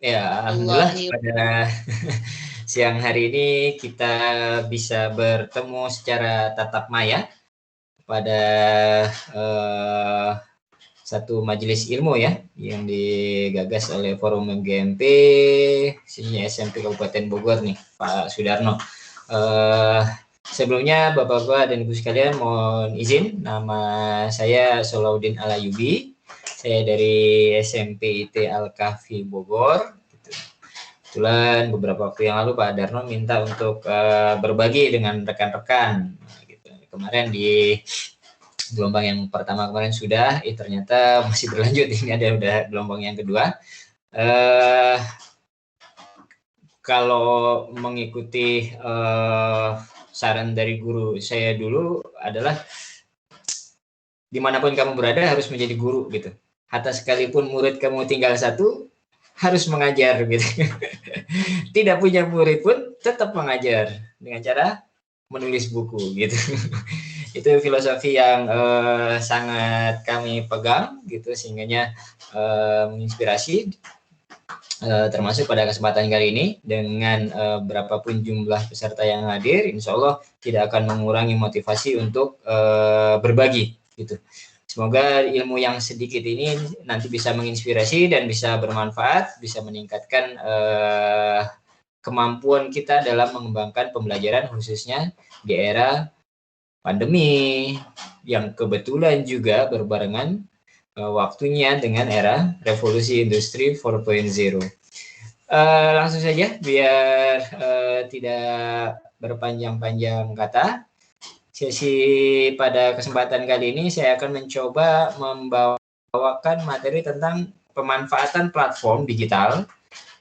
Ya, alhamdulillah pada siang hari ini kita bisa bertemu secara tatap maya pada satu majelis ilmu ya yang digagas oleh Forum GMP sini SMP Kabupaten Bogor nih Pak Sudarno. Sebelumnya Bapak-Bapak dan Ibu sekalian mohon izin, nama saya Solahuddin Alayubi, saya dari SMP IT Al-Kahfi Bogor. Kebetulan beberapa waktu yang lalu Pak Darno minta untuk berbagi dengan rekan-rekan. Gitu. Kemarin di gelombang yang pertama kemarin sudah, ternyata masih berlanjut. Ini ada udah gelombang yang kedua. Kalau mengikuti saran dari guru saya dulu adalah dimanapun kamu berada harus menjadi guru gitu. Hatta sekalipun murid kamu tinggal satu, harus mengajar gitu. Tidak punya murid pun tetap mengajar dengan cara menulis buku gitu. Itu filosofi yang sangat kami pegang gitu sehingga menginspirasi termasuk pada kesempatan kali ini dengan berapapun jumlah peserta yang hadir, insya Allah tidak akan mengurangi motivasi untuk berbagi gitu. Semoga ilmu yang sedikit ini nanti bisa menginspirasi dan bisa bermanfaat, bisa meningkatkan kemampuan kita dalam mengembangkan pembelajaran khususnya di era pandemi yang kebetulan juga berbarengan waktunya dengan era revolusi industri 4.0. Langsung saja biar tidak berpanjang-panjang kata. Sesi pada kesempatan kali ini saya akan mencoba membawakan materi tentang pemanfaatan platform digital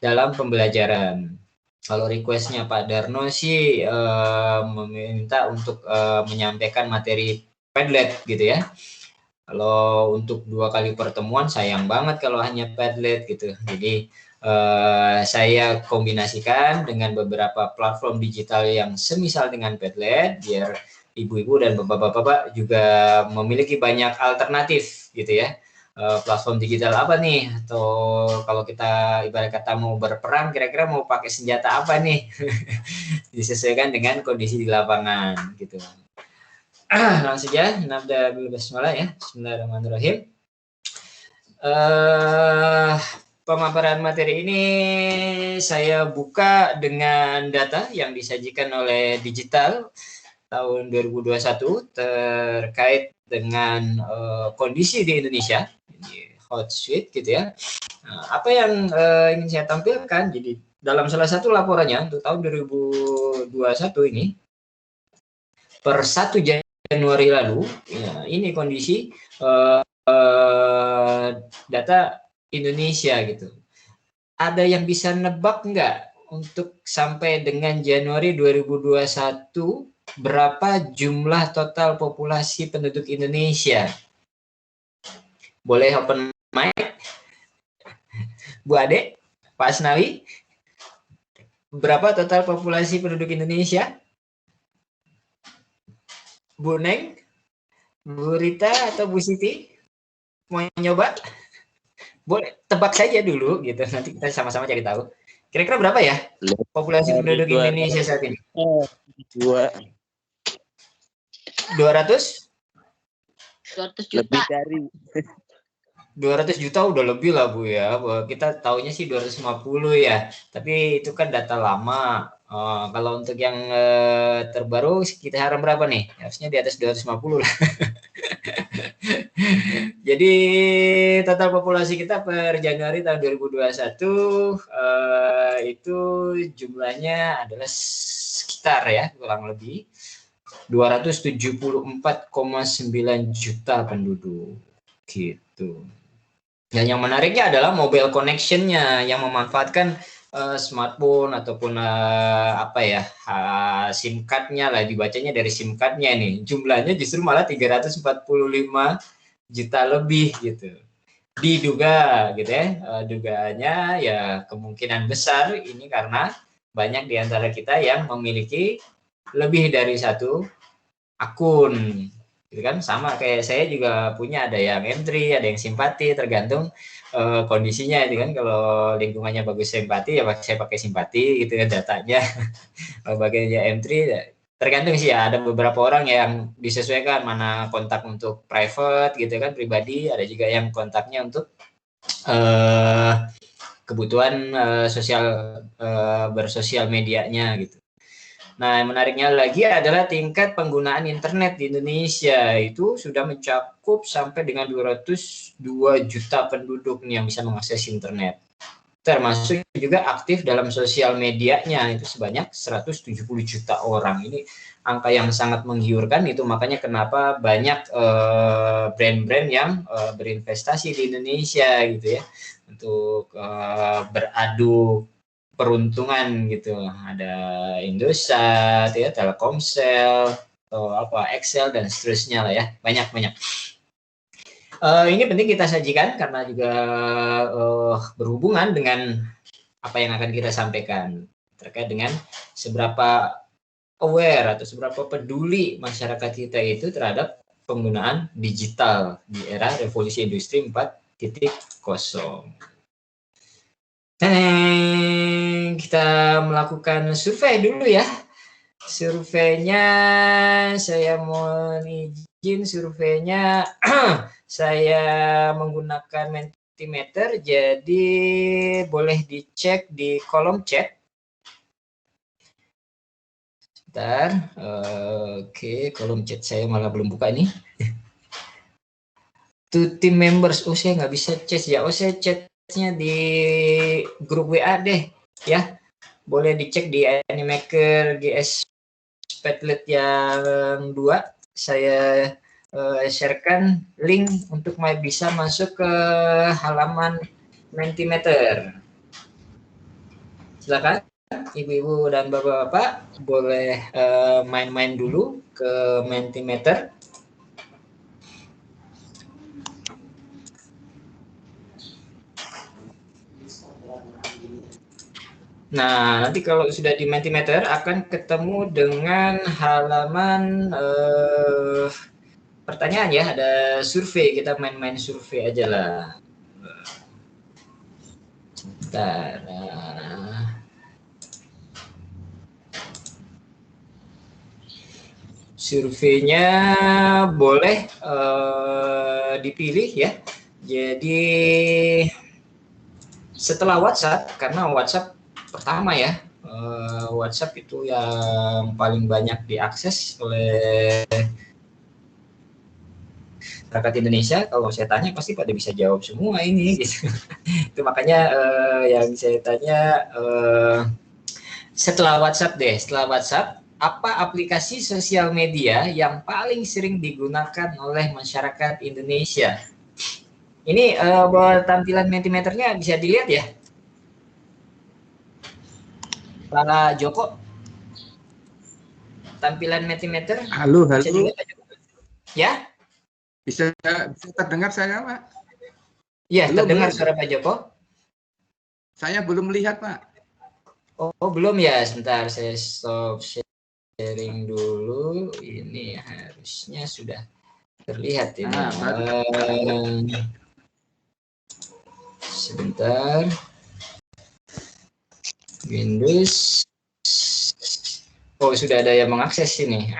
dalam pembelajaran. Kalau requestnya Pak Darno sih meminta untuk menyampaikan materi Padlet gitu ya. Kalau untuk 2 kali pertemuan sayang banget kalau hanya Padlet gitu. Jadi saya kombinasikan dengan beberapa platform digital yang semisal dengan Padlet biar ibu-ibu dan bapak-bapak juga memiliki banyak alternatif gitu ya. Platform digital apa nih? Atau kalau kita ibarat kata mau berperang, kira-kira mau pakai senjata apa nih? Disesuaikan dengan kondisi di lapangan gitu. Langsung saja, nabda bil basmalah ya. Bismillahirrahmanirrahim. Pemaparan materi ini saya buka dengan data yang disajikan oleh Digital tahun 2021 terkait dengan kondisi di Indonesia, ini hot sheet gitu ya. Apa yang ingin saya tampilkan, jadi dalam salah satu laporannya untuk tahun 2021 ini, per 1 Januari lalu, ya, ini kondisi data Indonesia gitu. Ada yang bisa nebak nggak untuk sampai dengan Januari 2021 berapa jumlah total populasi penduduk Indonesia? Boleh open mic? Bu Ade, Pak Asnawi, berapa total populasi penduduk Indonesia? Bu Neng, Bu Rita atau Bu Siti? Mau nyoba? Boleh tebak saja dulu gitu, nanti kita sama-sama cari tahu. Kira-kira berapa ya populasi penduduk Indonesia saat ini? 200? 200 juta. Lebih dari 200 juta udah lebih lah Bu ya. Kita taunya sih 250 ya. Tapi itu kan data lama. Kalau untuk yang terbaru sekitar berapa nih? Harusnya di atas 250 lah. Jadi total populasi kita per Januari tahun 2021 itu jumlahnya adalah sekitar ya kurang lebih 274,9 juta penduduk gitu. Dan yang menariknya adalah mobile connection-nya yang memanfaatkan smartphone ataupun SIM card-nya lah, dibacanya dari SIM card-nya nih. Jumlahnya justru malah 345 juta lebih gitu. Diduga gitu ya, dugaannya ya kemungkinan besar ini karena banyak di antara kita yang memiliki lebih dari satu akun gitu kan. Sama kayak saya juga punya, ada yang M3, ada yang simpati, tergantung kondisinya itu kan. Kalau lingkungannya bagus simpati ya saya pakai simpati gitu ya datanya. Kalau bagiannya M3 ya, tergantung sih ya, ada beberapa orang yang disesuaikan mana kontak untuk private gitu kan, pribadi, ada juga yang kontaknya untuk eh, kebutuhan sosial, bersosial medianya gitu. Nah, yang menariknya lagi adalah tingkat penggunaan internet di Indonesia itu sudah mencakup sampai dengan 202 juta penduduk nih yang bisa mengakses internet. Termasuk juga aktif dalam sosial medianya itu sebanyak 170 juta orang. Ini angka yang sangat menggiurkan, itu makanya kenapa banyak brand-brand yang berinvestasi di Indonesia gitu ya, untuk beradu peruntungan gitu. Ada Indosat ya, Telkomsel, atau apa Excel dan seterusnya lah ya, banyak. Ini penting kita sajikan karena juga berhubungan dengan apa yang akan kita sampaikan terkait dengan seberapa aware atau seberapa peduli masyarakat kita itu terhadap penggunaan digital di era revolusi industri 4.0. Kita melakukan survei dulu ya. Surveinya saya mohon izin, surveinya saya menggunakan Mentimeter, jadi boleh dicek di kolom chat. Bentar, oke, kolom chat saya malah belum buka ini. To team members, oh saya nggak bisa chat ya, oh saya chatnya di grup WA deh ya. Boleh dicek di Animaker GS Padlet yang 2, saya sharekan link untuk bisa masuk ke halaman Mentimeter. Silakan ibu-ibu dan bapak-bapak boleh main-main dulu ke Mentimeter. Nah, nanti kalau sudah di Mentimeter akan ketemu dengan halaman pertanyaan ya, ada survei, kita main-main survei aja lah. Bentar. Surveinya boleh dipilih ya. Jadi setelah WhatsApp, karena WhatsApp pertama ya, WhatsApp itu yang paling banyak diakses oleh masyarakat Indonesia. Kalau saya tanya pasti pada bisa jawab semua ini gitu. Itu makanya yang saya tanya setelah WhatsApp deh, setelah WhatsApp apa aplikasi sosial media yang paling sering digunakan oleh masyarakat Indonesia? Ini tampilan Mentimeternya bisa dilihat ya, Pak Joko. Tampilan Mentimeter. Halo. Bisa dilihat, Pak Joko? Ya? Bisa terdengar saya, Pak? Iya, terdengar suara Pak Joko. Saya belum melihat, Pak. Oh, belum ya. Sebentar, saya stop sharing dulu. Ini harusnya sudah terlihat ini. Sebentar. Windows. Oh, sudah ada yang mengakses ini.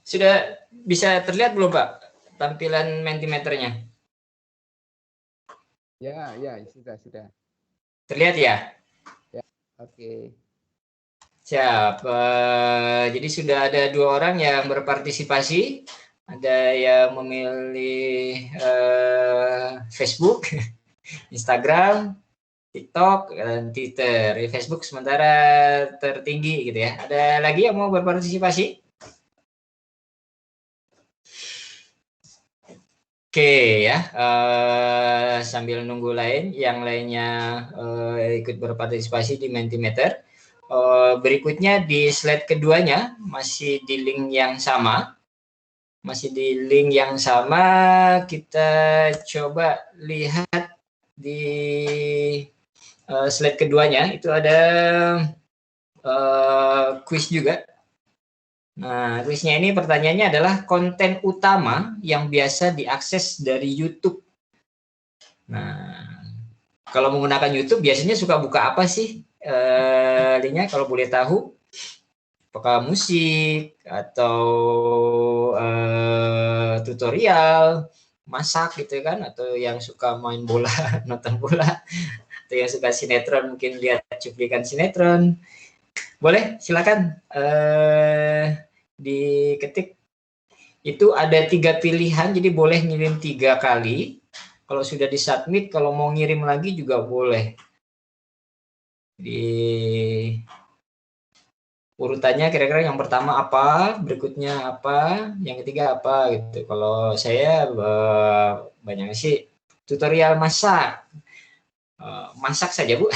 Sudah bisa terlihat belum, Pak, tampilan Mentimeternya? Ya, sudah. Terlihat ya? Ya, oke. Siap. Jadi sudah ada 2 orang yang berpartisipasi. Ada yang memilih Facebook, Instagram, TikTok, dan Twitter. Di Facebook sementara tertinggi gitu ya. Ada lagi yang mau berpartisipasi? Oke ya, sambil nunggu yang lainnya ikut berpartisipasi di Mentimeter. Berikutnya di slide keduanya masih di link yang sama. Kita coba lihat di slide keduanya, itu ada kuis juga. Nah, kuisnya ini pertanyaannya adalah konten utama yang biasa diakses dari YouTube. Nah, kalau menggunakan YouTube biasanya suka buka apa sih? Linknya kalau boleh tahu, apakah musik atau tutorial masak gitu kan, atau yang suka main bola nonton bola, atau yang suka sinetron mungkin lihat cuplikan sinetron. Boleh silakan diketik. Itu ada 3 pilihan, jadi boleh ngirim 3 kali. Kalau sudah disubmit, kalau mau ngirim lagi juga boleh. Di urutannya kira-kira yang pertama apa, berikutnya apa, yang ketiga apa gitu. Kalau saya banyak sih tutorial masak. Masak saja Bu.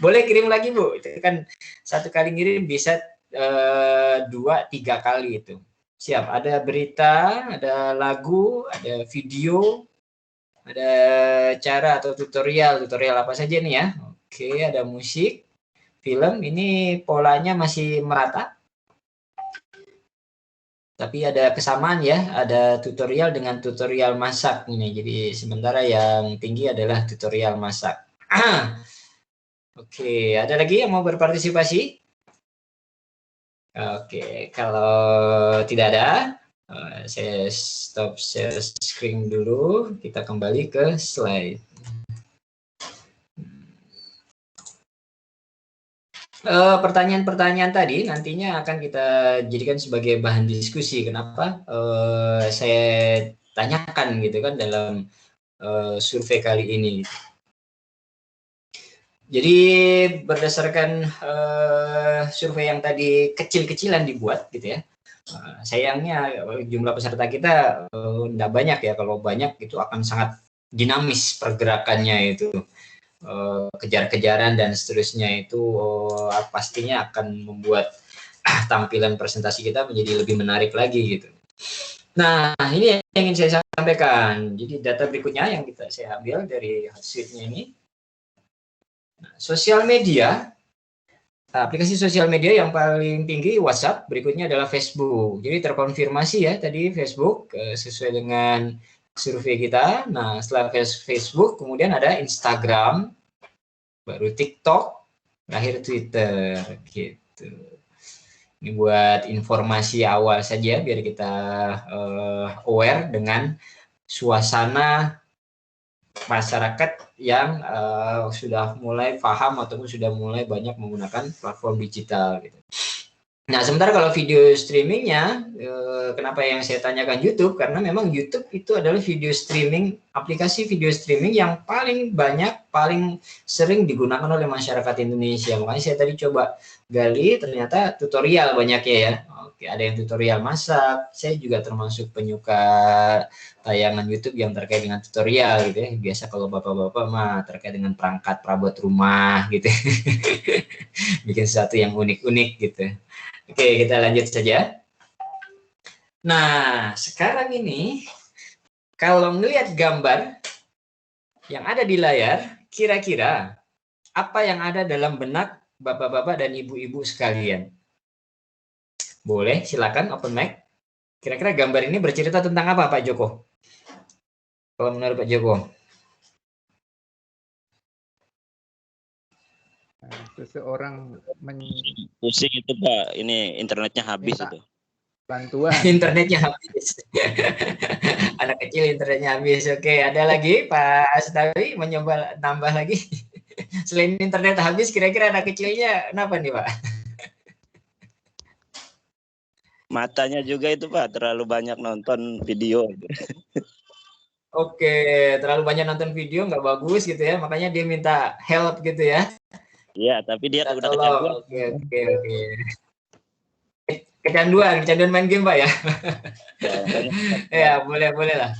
Boleh kirim lagi Bu. Itu kan 1 kali ngirim bisa 2-3 kali itu. Siap. Ada berita, ada lagu, ada video, ada cara atau tutorial apa saja nih ya. Oke, ada musik, film. Ini polanya masih merata. Tapi ada kesamaan ya, ada tutorial dengan tutorial masak ini. Jadi sementara yang tinggi adalah tutorial masak. Oke, ada lagi yang mau berpartisipasi? Oke, kalau tidak ada, saya stop share screen dulu. Kita kembali ke slide. Pertanyaan-pertanyaan tadi nantinya akan kita jadikan sebagai bahan diskusi. Kenapa saya tanyakan gitu kan dalam survei kali ini. Jadi berdasarkan survei yang tadi kecil-kecilan dibuat gitu ya. Sayangnya jumlah peserta kita tidak banyak ya. Kalau banyak itu akan sangat dinamis pergerakannya itu. Kejar-kejaran dan seterusnya itu pastinya akan membuat tampilan presentasi kita menjadi lebih menarik lagi gitu. Nah, ini yang ingin saya sampaikan. Jadi data berikutnya yang saya ambil dari sheet-nya ini. Nah, sosial media, aplikasi sosial media yang paling tinggi WhatsApp, berikutnya adalah Facebook. Jadi terkonfirmasi ya tadi Facebook sesuai dengan survei kita. Nah, setelah Facebook, kemudian ada Instagram, baru TikTok, terakhir Twitter, gitu. Ini buat informasi awal saja, biar kita aware dengan suasana masyarakat yang sudah mulai paham ataupun sudah mulai banyak menggunakan platform digital, gitu. Nah, sementara kalau video streamingnya, kenapa yang saya tanyakan YouTube? Karena memang YouTube itu adalah video streaming, aplikasi video streaming yang paling banyak, paling sering digunakan oleh masyarakat Indonesia. Makanya saya tadi coba gali, ternyata tutorial banyaknya ya. Oke, ada yang tutorial masak. Saya juga termasuk penyuka tayangan YouTube yang terkait dengan tutorial gitu ya. Biasa kalau bapak-bapak mah terkait dengan perangkat perabot rumah gitu. Bikin sesuatu yang unik-unik gitu. Oke, kita lanjut saja. Nah, sekarang ini kalau melihat gambar yang ada di layar, kira-kira apa yang ada dalam benak bapak-bapak dan ibu-ibu sekalian? Boleh, silakan open mic. Kira-kira gambar ini bercerita tentang apa, Pak Joko? Kalau menurut Pak Joko? Seseorang pusing itu Pak, ini internetnya habis itu. Bantuan. Internetnya habis. Anak kecil internetnya habis. Oke, ada lagi Pak Astawi mencoba nambah lagi. Selain internet habis, kira-kira anak kecilnya kenapa nih Pak? Matanya juga itu Pak, terlalu banyak nonton video. Oke, terlalu banyak nonton video nggak bagus gitu ya, makanya dia minta help gitu ya. Iya, tapi dia udah kecanduan. Oke. Kecanduan main game Pak ya. Ya, boleh lah.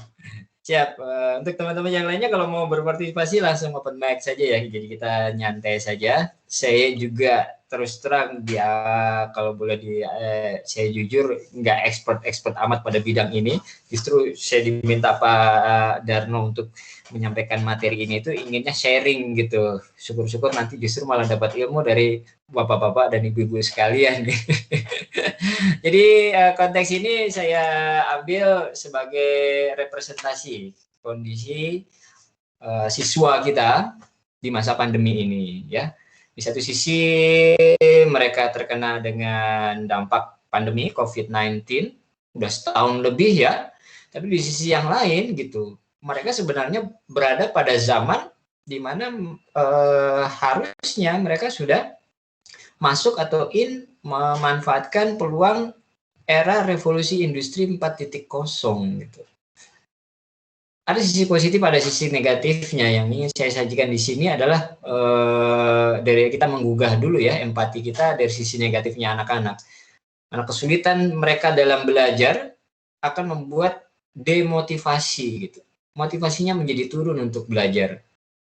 Siap. Untuk teman-teman yang lainnya kalau mau berpartisipasi langsung open mic saja ya. Jadi kita nyantai saja. Saya juga terus terang dia kalau boleh saya jujur nggak expert amat pada bidang ini. Justru saya diminta Pak Darno untuk menyampaikan materi ini itu inginnya sharing gitu. Syukur-syukur nanti justru malah dapat ilmu dari bapak-bapak dan ibu-ibu sekalian. Jadi konteks ini saya ambil sebagai representasi kondisi siswa kita di masa pandemi ini ya. Di satu sisi mereka terkena dengan dampak pandemi COVID-19 udah setahun lebih ya. Tapi di sisi yang lain gitu, mereka sebenarnya berada pada zaman di mana harusnya mereka sudah masuk atau memanfaatkan peluang era revolusi industri 4.0 gitu. Ada sisi positif, ada sisi negatifnya. Yang ingin saya sajikan di sini adalah dari kita menggugah dulu ya empati kita dari sisi negatifnya anak-anak. Karena kesulitan mereka dalam belajar akan membuat demotivasi gitu. Motivasinya menjadi turun untuk belajar.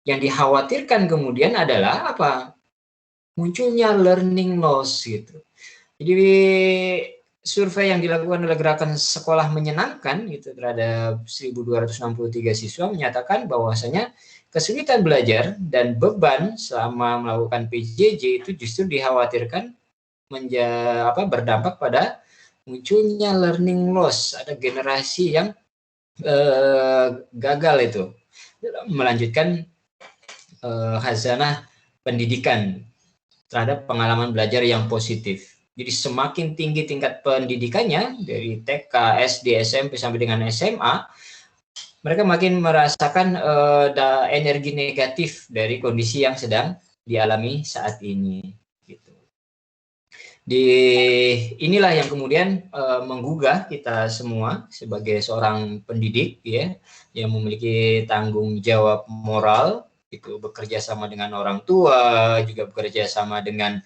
Yang dikhawatirkan kemudian adalah apa? Munculnya learning loss gitu. Jadi survei yang dilakukan oleh Gerakan Sekolah Menyenangkan gitu terhadap 1.263 siswa menyatakan bahwasanya kesulitan belajar dan beban selama melakukan PJJ itu justru dikhawatirkan berdampak pada munculnya learning loss. Ada generasi yang gagal itu melanjutkan khazanah pendidikan terhadap pengalaman belajar yang positif. Jadi semakin tinggi tingkat pendidikannya dari TK, SD, SMP sampai dengan SMA, mereka makin merasakan energi negatif dari kondisi yang sedang dialami saat ini. Gitu. Inilah yang kemudian menggugah kita semua sebagai seorang pendidik ya, yang memiliki tanggung jawab moral. Itu bekerja sama dengan orang tua, juga bekerja sama dengan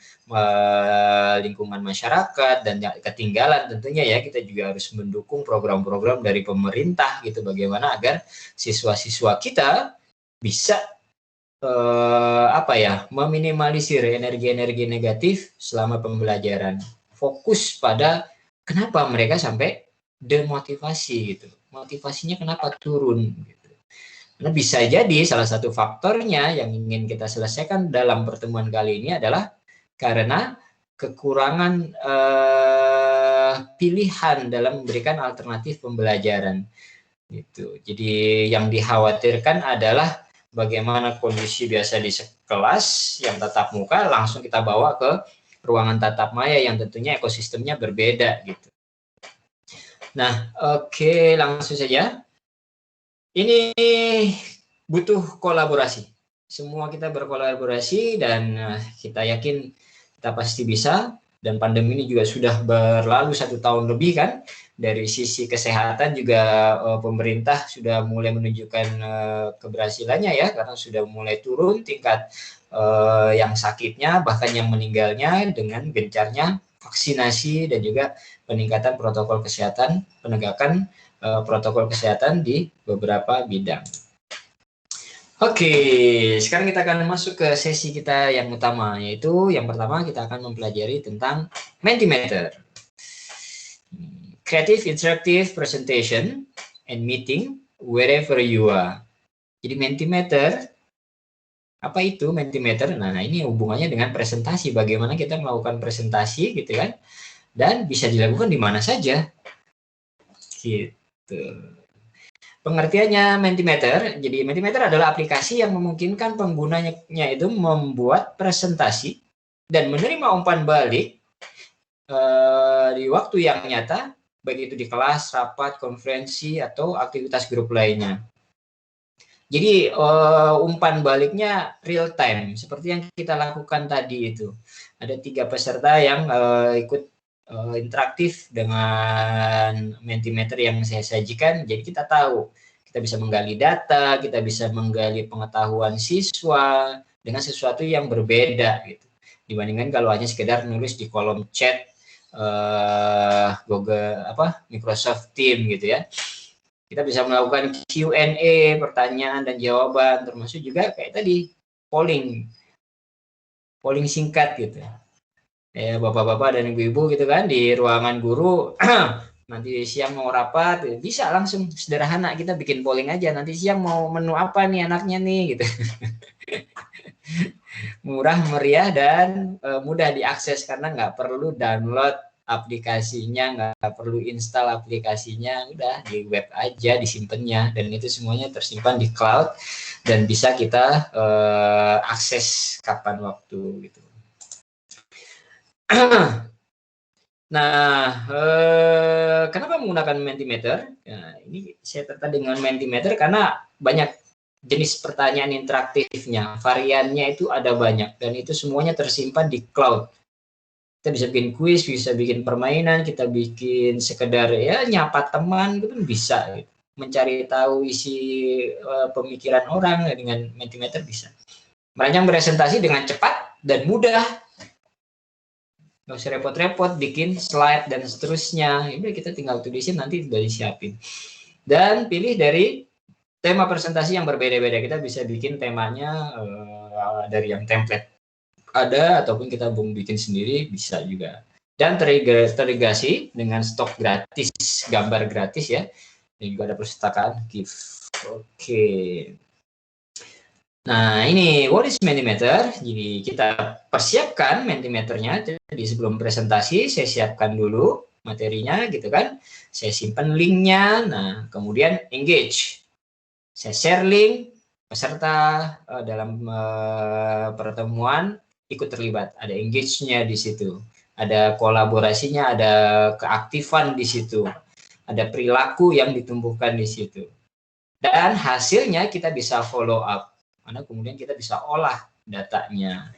lingkungan masyarakat, dan ketinggalan tentunya ya kita juga harus mendukung program-program dari pemerintah gitu, bagaimana agar siswa-siswa kita bisa meminimalisir energi-energi negatif selama pembelajaran, fokus pada kenapa mereka sampai demotivasi gitu, motivasinya kenapa turun gitu. Nah, bisa jadi salah satu faktornya yang ingin kita selesaikan dalam pertemuan kali ini adalah karena kekurangan pilihan dalam memberikan alternatif pembelajaran. Gitu. Jadi yang dikhawatirkan adalah bagaimana kondisi biasa di kelas yang tatap muka langsung kita bawa ke ruangan tatap maya yang tentunya ekosistemnya berbeda gitu. Nah, oke, langsung saja. Ini butuh kolaborasi. Semua kita berkolaborasi dan kita yakin kita pasti bisa. Dan pandemi ini juga sudah berlalu 1 tahun lebih kan. Dari sisi kesehatan juga pemerintah sudah mulai menunjukkan keberhasilannya ya. Karena sudah mulai turun tingkat yang sakitnya bahkan yang meninggalnya dengan gencarnya vaksinasi dan juga peningkatan protokol kesehatan, penegakan protokol kesehatan di beberapa bidang. Oke, sekarang kita akan masuk ke sesi kita yang utama, yaitu yang pertama kita akan mempelajari tentang Mentimeter. Creative Interactive Presentation and Meeting Wherever You Are. Jadi Mentimeter, apa itu Mentimeter? Nah, ini hubungannya dengan presentasi, bagaimana kita melakukan presentasi gitu kan, dan bisa dilakukan di mana saja. Gitu. Pengertiannya Mentimeter, jadi Mentimeter adalah aplikasi yang memungkinkan penggunanya itu membuat presentasi dan menerima umpan balik di waktu yang nyata, baik itu di kelas, rapat, konferensi, atau aktivitas grup lainnya. Jadi umpan baliknya real time, seperti yang kita lakukan tadi itu. Ada 3 peserta yang ikut interaktif dengan Mentimeter yang saya sajikan. Jadi kita tahu, kita bisa menggali data, kita bisa menggali pengetahuan siswa dengan sesuatu yang berbeda gitu. Dibandingkan kalau hanya sekedar nulis di kolom chat Microsoft Teams gitu ya. Kita bisa melakukan Q&A, pertanyaan dan jawaban, termasuk juga kayak tadi polling singkat gitu. bapak-bapak dan ibu-ibu gitu kan di ruangan guru. Nanti siang mau rapat, bisa langsung sederhana kita bikin polling aja. Nanti siang mau menu apa nih anaknya nih gitu. Murah, meriah, dan mudah diakses karena nggak perlu download aplikasinya, nggak perlu install aplikasinya, udah di web aja disimpannya, dan itu semuanya tersimpan di cloud dan bisa kita akses kapan waktu gitu. Nah, kenapa menggunakan Mentimeter? Nah, ini saya tertarik dengan Mentimeter karena banyak jenis pertanyaan interaktifnya, variannya itu ada banyak, dan itu semuanya tersimpan di cloud. Kita bisa bikin kuis, bisa bikin permainan, kita bikin sekedar ya nyapa teman, itu pun bisa. Gitu. Mencari tahu isi pemikiran orang dengan Mentimeter bisa. Merancang presentasi dengan cepat dan mudah. Nggak usah repot-repot bikin slide dan seterusnya. Udah kita tinggal tulisin nanti sudah disiapin. Dan pilih dari tema presentasi yang berbeda-beda. Kita bisa bikin temanya dari yang template ada, ataupun kita bikin sendiri bisa juga. Dan terintegrasi dengan stok gratis, gambar gratis ya. Dan juga ada perpustakaan GIF. Oke. Nah, ini what is Mentimeter? Jadi kita persiapkan Mentimeternya. Jadi sebelum presentasi saya siapkan dulu materinya gitu kan. Saya simpan linknya. Nah, kemudian engage. Saya share link peserta dalam pertemuan ikut terlibat, ada engage-nya di situ, ada kolaborasinya, ada keaktifan di situ, ada perilaku yang ditumbuhkan di situ, dan hasilnya kita bisa follow up, karena kemudian kita bisa olah datanya.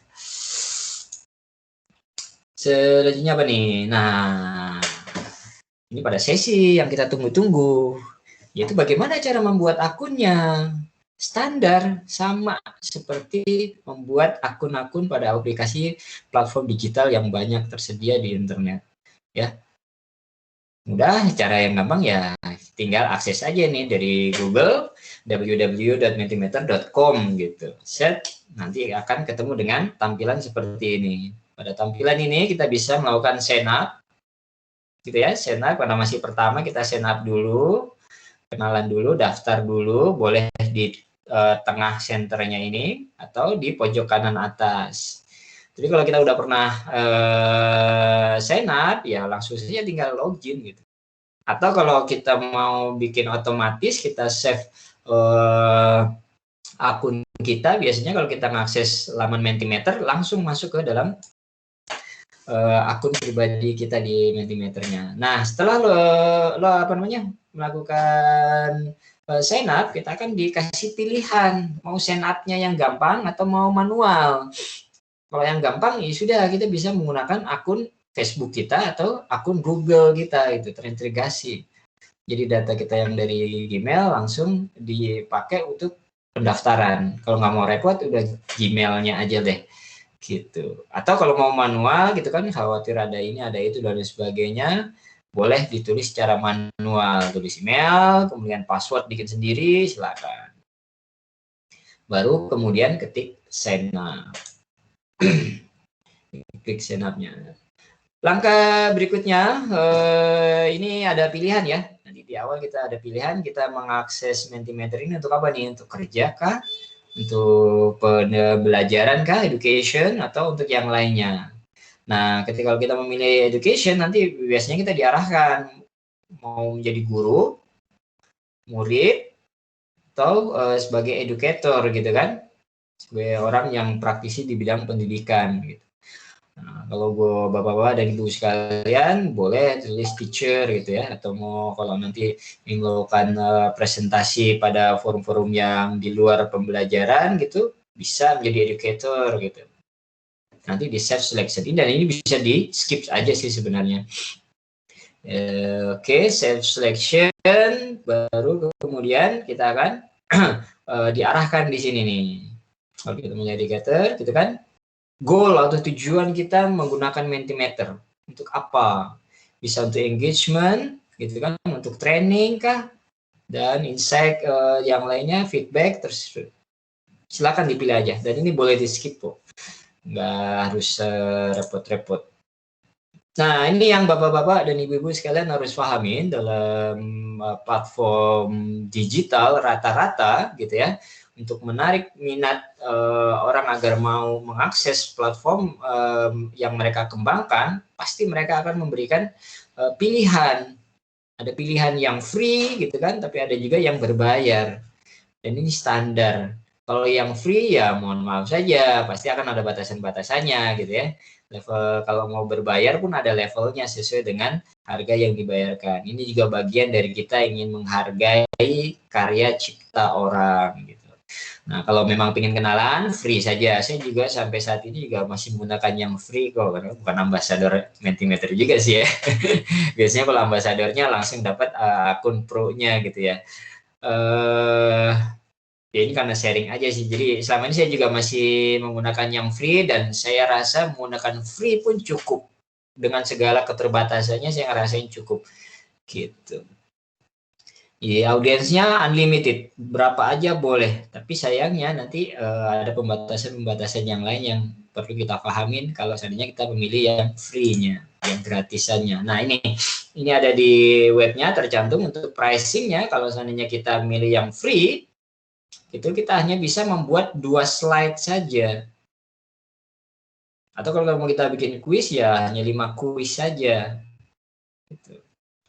Selanjutnya apa nih? Nah, ini pada sesi yang kita tunggu-tunggu, yaitu bagaimana cara membuat akunnya. Standar sama seperti membuat akun-akun pada aplikasi platform digital yang banyak tersedia di internet ya. Mudah, cara yang gampang ya tinggal akses aja nih dari Google www.mentimeter.com gitu. Set, nanti akan ketemu dengan tampilan seperti ini. Pada tampilan ini kita bisa melakukan sign up gitu ya. Sign up karena masih pertama, kita sign up dulu, kenalan dulu, daftar dulu, boleh di tengah senternya ini atau di pojok kanan atas. Jadi kalau kita udah pernah sign up ya langsung saja tinggal login gitu. Atau kalau kita mau bikin otomatis, kita save akun kita, biasanya kalau kita mengakses laman Mentimeter langsung masuk ke dalam akun pribadi kita di Mentimeternya. Nah, setelah lo apa namanya melakukan sign up, kita akan dikasih pilihan mau sign up-nya yang gampang atau mau manual. Kalau yang gampang ya sudah, kita bisa menggunakan akun Facebook kita atau akun Google kita, itu terintegrasi. Jadi data kita yang dari Gmail langsung dipakai untuk pendaftaran. Kalau nggak mau repot, udah Gmail-nya aja deh. Gitu. Atau kalau mau manual gitu kan, khawatir ada ini, ada itu, dan sebagainya, boleh ditulis secara manual, tulis email, kemudian password bikin sendiri, silakan. Baru kemudian ketik sign up. Klik sign up-nya. Langkah berikutnya, ini ada pilihan ya. Nanti di awal kita ada pilihan, kita mengakses Mentimeter ini untuk apa nih? Untuk kerja kah? Untuk pembelajaran kah? Education? Atau untuk yang lainnya? Nah, ketika kita memilih education, nanti biasanya kita diarahkan mau menjadi guru, murid, atau sebagai educator gitu kan, sebagai orang yang praktisi di bidang pendidikan gitu. Nah, kalau bapak-bapak dan ibu sekalian boleh tulis teacher gitu ya, atau mau kalau nanti melakukan presentasi pada forum-forum yang di luar pembelajaran gitu, bisa menjadi educator gitu. Nanti di self selection ini, dan ini bisa di skip aja sih sebenarnya. Oke, self selection, baru kemudian kita akan diarahkan di sini nih. Kalau kita menjadi educator gitu kan, goal atau tujuan kita menggunakan Mentimeter untuk apa? Bisa untuk engagement gitu kan, untuk training kah, dan insight yang lainnya, feedback, terus silakan dipilih aja, dan ini boleh di skip kok, nggak harus repot-repot. Nah, ini yang Bapak-bapak dan Ibu-ibu sekalian harus pahamin dalam platform digital rata-rata gitu ya. Untuk menarik minat orang agar mau mengakses platform yang mereka kembangkan, pasti mereka akan memberikan pilihan. Ada pilihan yang free gitu kan, tapi ada juga yang berbayar. Dan ini standar. Kalau yang free ya mohon maaf saja, pasti akan ada batasan-batasannya gitu ya. Level kalau mau berbayar pun ada levelnya sesuai dengan harga yang dibayarkan. Ini juga bagian dari kita ingin menghargai karya cipta orang gitu. Nah, kalau memang pengen kenalan, free saja. Saya juga sampai saat ini juga masih menggunakan yang free kok, karena bukan ambasador Mentimeter juga sih ya. Biasanya kalau ambasadornya langsung dapat akun pro-nya gitu ya. Ya ini karena sharing aja sih. Jadi selama ini saya juga masih menggunakan yang free dan saya rasa menggunakan free pun cukup. Dengan segala keterbatasannya saya ngerasain cukup gitu. Iya, audiensnya unlimited, berapa aja boleh. Tapi sayangnya nanti ada pembatasan-pembatasan yang lain yang perlu kita pahamin kalau seandainya kita memilih yang free-nya, yang gratisannya. Nah ini ada di webnya tercantum untuk pricing-nya. Kalau seandainya kita milih yang free, itu kita hanya bisa membuat 2 slide saja. Atau kalau mau kita bikin kuis ya hanya 5 kuis saja. Gitu.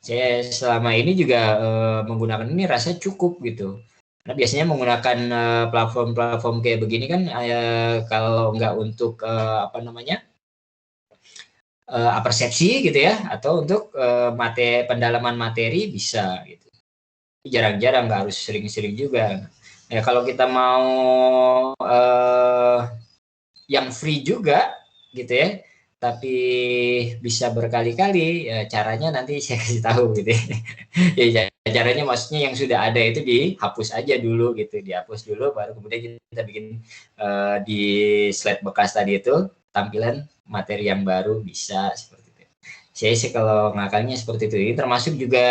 Saya selama ini juga menggunakan ini rasa cukup gitu. Karena biasanya menggunakan platform-platform kayak begini kan kalau nggak untuk apa namanya persepsi gitu ya, atau untuk pendalaman materi bisa gitu. Jarang-jarang, nggak harus sering-sering juga. Ya kalau kita mau yang free juga gitu ya, tapi bisa berkali-kali, ya caranya nanti saya kasih tahu gitu ya. Ya caranya maksudnya yang sudah ada itu dihapus aja dulu gitu, dihapus dulu baru kemudian kita bikin di slide bekas tadi itu tampilan materi yang baru bisa seperti itu. Saya sih kalau ngakalnya seperti itu. Ini termasuk juga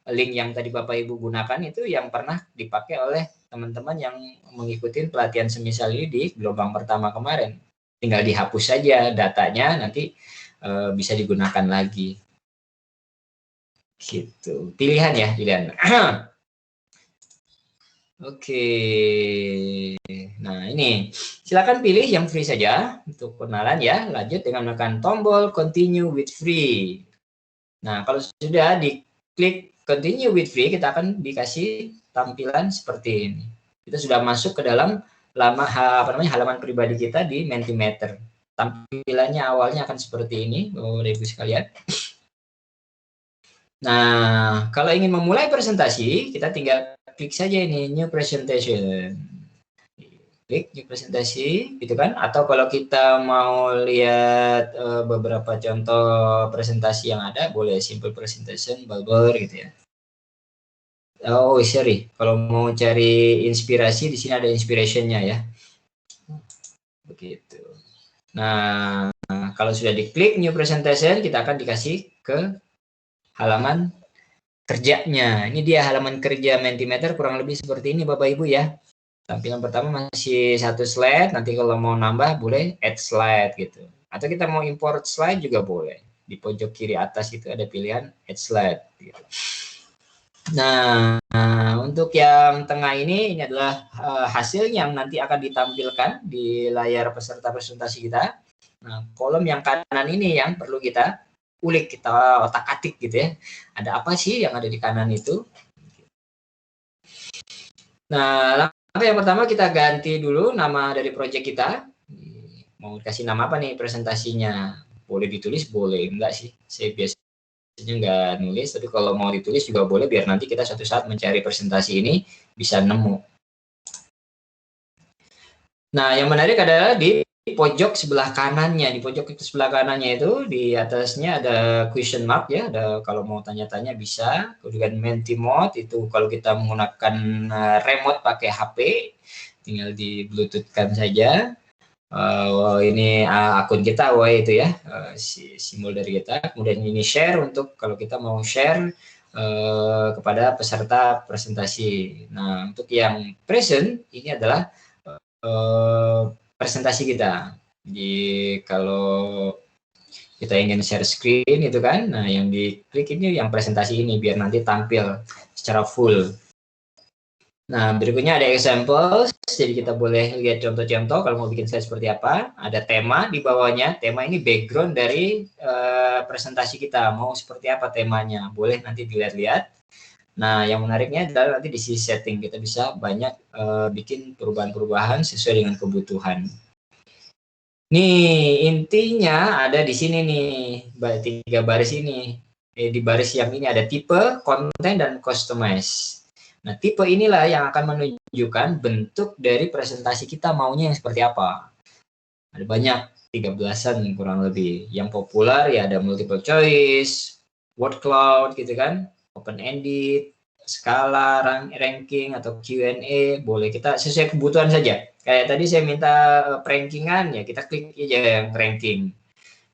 link yang tadi Bapak Ibu gunakan itu yang pernah dipakai oleh teman-teman yang mengikuti pelatihan semisal ini di gelombang pertama kemarin. Tinggal dihapus saja datanya, nanti bisa digunakan lagi. Gitu. Pilihan ya, pilihan. Oke. Nah, ini. Silakan pilih yang free saja untuk kenalan ya. Lanjut dengan menekan tombol continue with free. Nah, kalau sudah diklik continue with free, kita akan dikasih tampilan seperti ini. Kita sudah masuk ke dalam halaman pribadi kita di Mentimeter. Tampilannya awalnya akan seperti ini, Bapak Ibu sekalian. Nah, kalau ingin memulai presentasi, kita tinggal klik saja ini new presentation. Klik new presentasi, gitu kan? Atau kalau kita mau lihat beberapa contoh presentasi yang ada, boleh simple presentation, bubble gitu ya. Oh, sorry. Kalau mau cari inspirasi, di sini ada inspiration-nya ya. Begitu. Nah, kalau sudah diklik new presentation, kita akan dikasih ke halaman kerjanya. Ini dia halaman kerja Mentimeter kurang lebih seperti ini Bapak Ibu ya. Tampilan pertama masih 1 slide, nanti kalau mau nambah boleh add slide gitu. Atau kita mau import slide juga boleh. Di pojok kiri atas itu ada pilihan add slide gitu. Nah, untuk yang tengah ini adalah hasil yang nanti akan ditampilkan di layar peserta presentasi kita. Nah, kolom yang kanan ini yang perlu kita ulik, kita otak-atik gitu ya. Ada apa sih yang ada di kanan itu? Nah, langkah yang pertama kita ganti dulu nama dari project kita. Mau kasih nama apa nih presentasinya? Boleh ditulis, boleh. Enggak sih, saya biasanya nggak nulis, tapi kalau mau ditulis juga boleh, biar nanti kita suatu saat mencari presentasi ini bisa nemu. Nah, yang menarik adalah di pojok sebelah kanannya, di pojok sebelah kanannya itu di atasnya ada question mark ya, ada kalau mau tanya-tanya bisa. Kemudian Menti Mode itu kalau kita menggunakan remote pakai HP, tinggal di Bluetooth-kan saja. Ini akun kita, itu ya, simbol dari kita. Kemudian ini share untuk kalau kita mau share kepada peserta presentasi. Nah, untuk yang present ini adalah presentasi kita. Jadi kalau kita ingin share screen itu kan, nah yang diklik ini yang presentasi ini biar nanti tampil secara full. Nah, berikutnya ada example, jadi kita boleh lihat contoh-contoh kalau mau bikin slide seperti apa. Ada tema di bawahnya, tema ini background dari presentasi kita, mau seperti apa temanya, boleh nanti dilihat-lihat. Nah, yang menariknya adalah nanti di sisi setting, kita bisa banyak bikin perubahan-perubahan sesuai dengan kebutuhan. Nih, intinya ada di sini nih, 3 baris ini. Di baris yang ini ada tipe, konten, dan customize. Nah, tipe inilah yang akan menunjukkan bentuk dari presentasi kita maunya yang seperti apa. Ada banyak, 13-an kurang lebih. Yang populer ya ada multiple choice, word cloud gitu kan, open-ended, skala, ranking, atau Q&A. Boleh kita sesuai kebutuhan saja. Kayak tadi saya minta rankingan, ya kita klik aja yang ranking.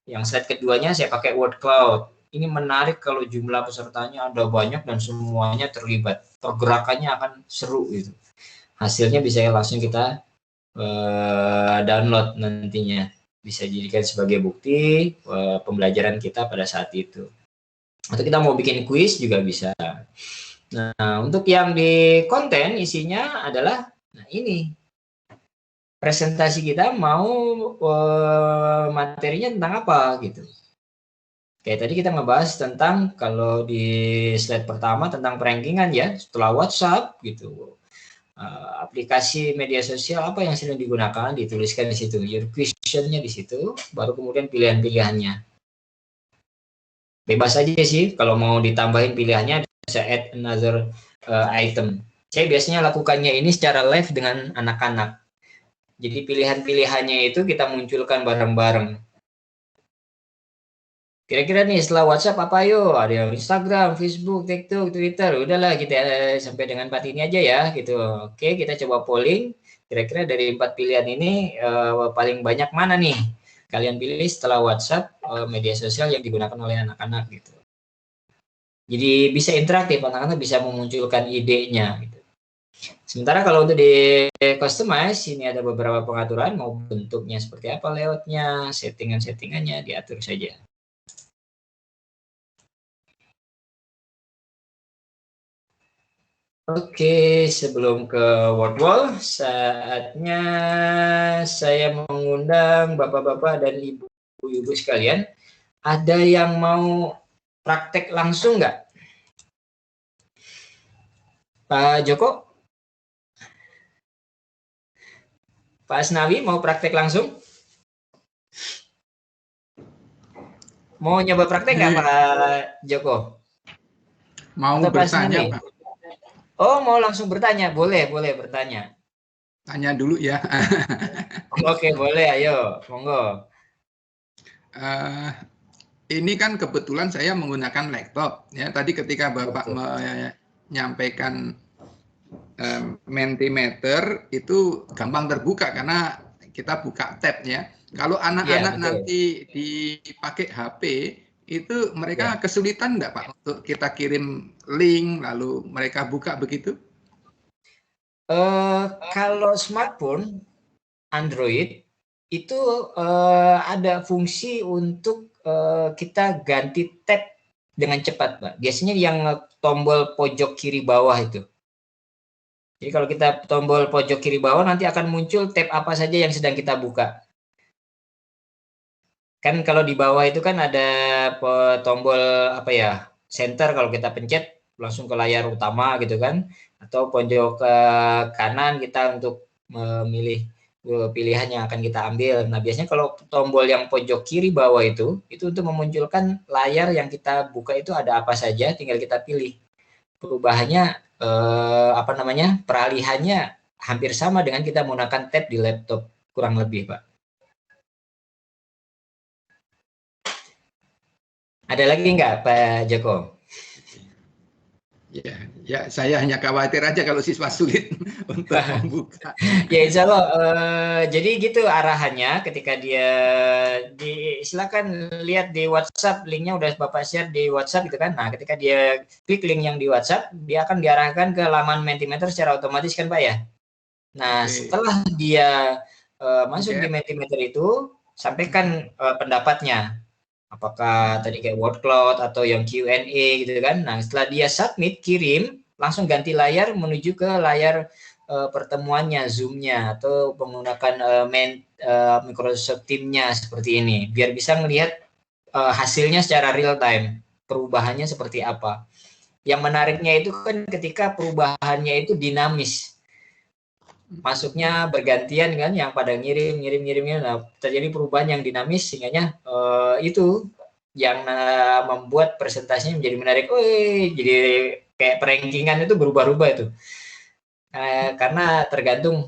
Yang slide keduanya saya pakai word cloud. Ini menarik kalau jumlah pesertanya ada banyak dan semuanya terlibat. Pergerakannya akan seru gitu. Hasilnya bisa langsung kita download nantinya. Bisa jadikan sebagai bukti pembelajaran kita pada saat itu. Atau kita mau bikin kuis juga bisa. Nah, untuk yang di konten isinya adalah, nah ini. Presentasi kita mau materinya tentang apa gitu. Kayak tadi kita ngebahas tentang kalau di slide pertama tentang perankingan ya, setelah WhatsApp gitu. Aplikasi media sosial apa yang sedang digunakan dituliskan di situ, your question-nya di situ, baru kemudian pilihan-pilihannya. Bebas aja sih kalau mau ditambahin pilihannya bisa add another item. Saya biasanya lakukannya ini secara live dengan anak-anak. Jadi pilihan-pilihannya itu kita munculkan bareng-bareng. Kira-kira nih setelah WhatsApp apa yuk? Ada yang Instagram, Facebook, TikTok, Twitter. Udahlah kita sampai dengan 4 ini aja ya gitu. Oke, kita coba polling. Kira-kira dari 4 pilihan ini paling banyak mana nih? Kalian pilih setelah WhatsApp media sosial yang digunakan oleh anak-anak gitu. Jadi bisa interaktif, anak-anak bisa memunculkan idenya gitu. Sementara kalau untuk di customize, ini ada beberapa pengaturan, mau bentuknya seperti apa layoutnya, settingan-settingannya diatur saja. Oke, sebelum ke word wall, saatnya saya mengundang bapak-bapak dan ibu-ibu sekalian. Ada yang mau praktek langsung nggak? Pak Joko? Pak Asnawi mau praktek langsung? Mau nyoba praktek nggak Pak Joko? Mau Atau Pak bertanya, Asnawi? Pak. Oh, mau langsung bertanya? Boleh bertanya. Tanya dulu ya. Oke, boleh, ayo, monggo. Ini kan kebetulan saya menggunakan laptop. Ya, tadi ketika Bapak Betul. menyampaikan Mentimeter itu gampang terbuka karena kita buka tab-nya. Kalau anak-anak nanti dipakai HP, itu mereka kesulitan enggak Pak untuk kita kirim link lalu mereka buka begitu? Kalau smartphone Android itu ada fungsi untuk kita ganti tab dengan cepat, Pak. Biasanya yang tombol pojok kiri bawah itu. Jadi kalau kita tombol pojok kiri bawah nanti akan muncul tab apa saja yang sedang kita buka. Kan kalau di bawah itu kan ada tombol apa ya, center kalau kita pencet langsung ke layar utama gitu kan, atau pojok ke kanan kita untuk memilih pilihan yang akan kita ambil. Nah biasanya kalau tombol yang pojok kiri bawah itu untuk memunculkan layar yang kita buka itu ada apa saja, tinggal kita pilih. Perubahannya peralihannya hampir sama dengan kita menggunakan tab di laptop kurang lebih, Pak. Ada lagi nggak, Pak Joko? Ya, saya hanya khawatir aja kalau siswa sulit untuk membuka. Ya, insya Allah. Jadi gitu arahannya ketika dia silakan lihat di WhatsApp, linknya udah Bapak share di WhatsApp gitu kan. Nah, ketika dia klik link yang di WhatsApp, dia akan diarahkan ke laman Mentimeter secara otomatis kan, Pak ya. Nah, setelah dia masuk di Mentimeter itu, sampaikan pendapatnya. Apakah tadi kayak word cloud atau yang Q&A gitu kan. Nah, setelah dia submit, kirim, langsung ganti layar menuju ke layar pertemuannya, Zoom-nya, atau menggunakan Microsoft Teams-nya seperti ini, biar bisa melihat hasilnya secara real time, perubahannya seperti apa. Yang menariknya itu kan ketika perubahannya itu dinamis, masuknya bergantian kan, yang pada ngirim, nah, terjadi perubahan yang dinamis, sehingga itu yang membuat presentasinya menjadi menarik. Jadi kayak perankingan itu berubah-ubah itu. Karena tergantung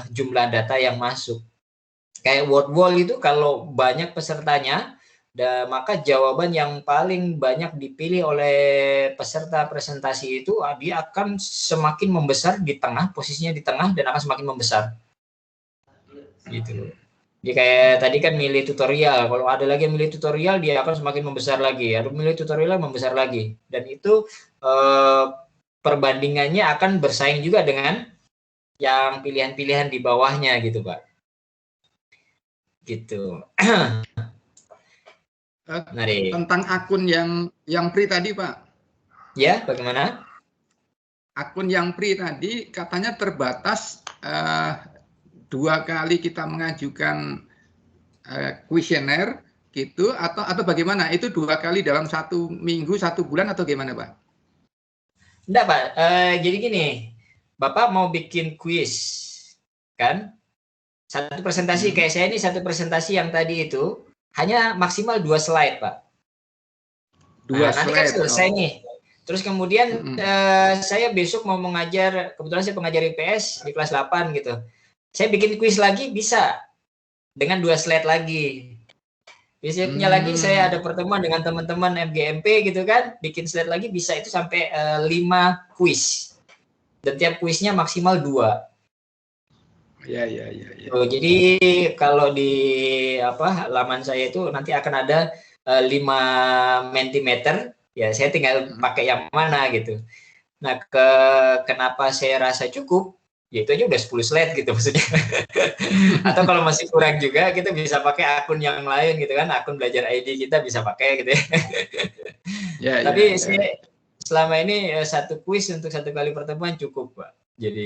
jumlah data yang masuk. Kayak word wall itu kalau banyak pesertanya, maka jawaban yang paling banyak dipilih oleh peserta presentasi itu dia akan semakin membesar di tengah, posisinya di tengah, dan akan semakin membesar. Gitu. Jadi kayak tadi kan milih tutorial, kalau ada lagi yang milih tutorial dia akan semakin membesar lagi, ada milih tutorial membesar lagi, dan itu perbandingannya akan bersaing juga dengan yang pilihan-pilihan di bawahnya gitu, Pak. Gitu. Tentang akun yang free tadi, Pak. Ya, bagaimana? Akun yang free tadi katanya terbatas 2 kali kita mengajukan kuesioner gitu, atau bagaimana? Itu 2 kali dalam 1 minggu, 1 bulan, atau gimana, Pak? Enggak, Pak. Jadi gini, Bapak mau bikin kuis, kan? Satu presentasi kayak saya ini, satu presentasi yang tadi itu hanya maksimal 2 slide, Pak. 2 slide. Nanti kan selesai nih. Terus kemudian saya besok mau mengajar, kebetulan saya pengajar IPS di kelas 8 gitu. Saya bikin kuis lagi bisa dengan 2 slide lagi. Besoknya lagi saya ada pertemuan dengan teman-teman MGMP gitu kan, bikin slide lagi bisa itu sampai 5 kuis. Dan tiap kuisnya maksimal 2. Ya. Jadi kalau di laman saya itu nanti akan ada 5 Mentimeter, ya saya tinggal pakai yang mana gitu. Nah, kenapa saya rasa cukup? Ya itu aja udah 10 slide gitu maksudnya. Atau kalau masih kurang juga kita bisa pakai akun yang lain gitu kan, akun belajar ID kita bisa pakai gitu ya. Tapi saya selama ini 1 kuis untuk 1 kali pertemuan cukup, Pak. Jadi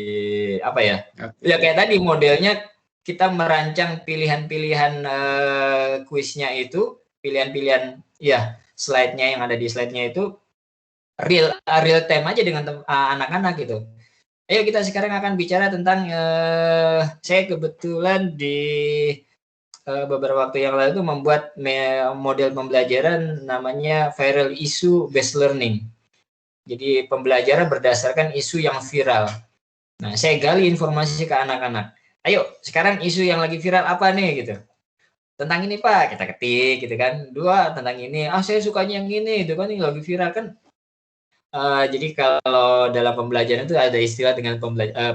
apa ya? Ya kayak tadi modelnya kita merancang pilihan-pilihan kuisnya itu, pilihan-pilihan ya slide-nya yang ada di slide-nya itu real time aja dengan anak-anak gitu. Ayo kita sekarang akan bicara tentang saya kebetulan di beberapa waktu yang lalu itu membuat model pembelajaran namanya viral issue based learning. Jadi pembelajaran berdasarkan isu yang viral. Nah, saya gali informasi ke anak-anak. Ayo, sekarang isu yang lagi viral apa nih gitu. Tentang ini, Pak, kita ketik gitu kan. 2 tentang ini. Saya sukanya yang ini gitu kan, yang lagi viral kan. Jadi kalau dalam pembelajaran itu ada istilah dengan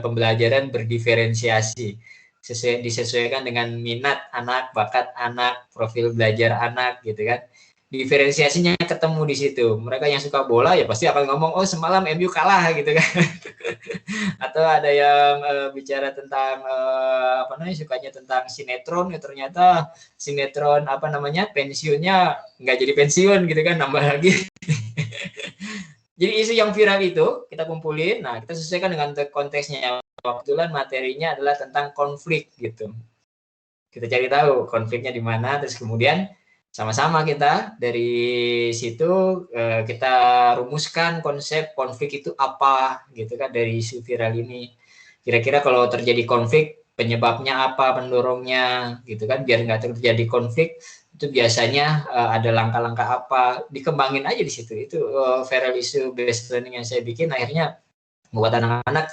pembelajaran berdiferensiasi, disesuaikan dengan minat anak, bakat anak, profil belajar anak gitu kan. Diferensiasinya ketemu di situ. Mereka yang suka bola ya pasti akan ngomong, semalam MU kalah gitu kan. Atau ada yang bicara tentang sukanya tentang sinetron, ya ternyata sinetron pensiunnya nggak jadi pensiun gitu kan, nambah lagi. Jadi isu yang viral itu kita kumpulin, nah kita sesuaikan dengan konteksnya. Kebetulan materinya adalah tentang konflik gitu. Kita cari tahu konfliknya di mana, terus kemudian sama-sama kita dari situ kita rumuskan konsep konflik itu apa gitu kan dari isu viral ini. Kira-kira kalau terjadi konflik penyebabnya apa, pendorongnya gitu kan, biar nggak terjadi konflik itu biasanya ada langkah-langkah apa, dikembangin aja di situ. Itu viral issue based learning yang saya bikin akhirnya membuat anak-anak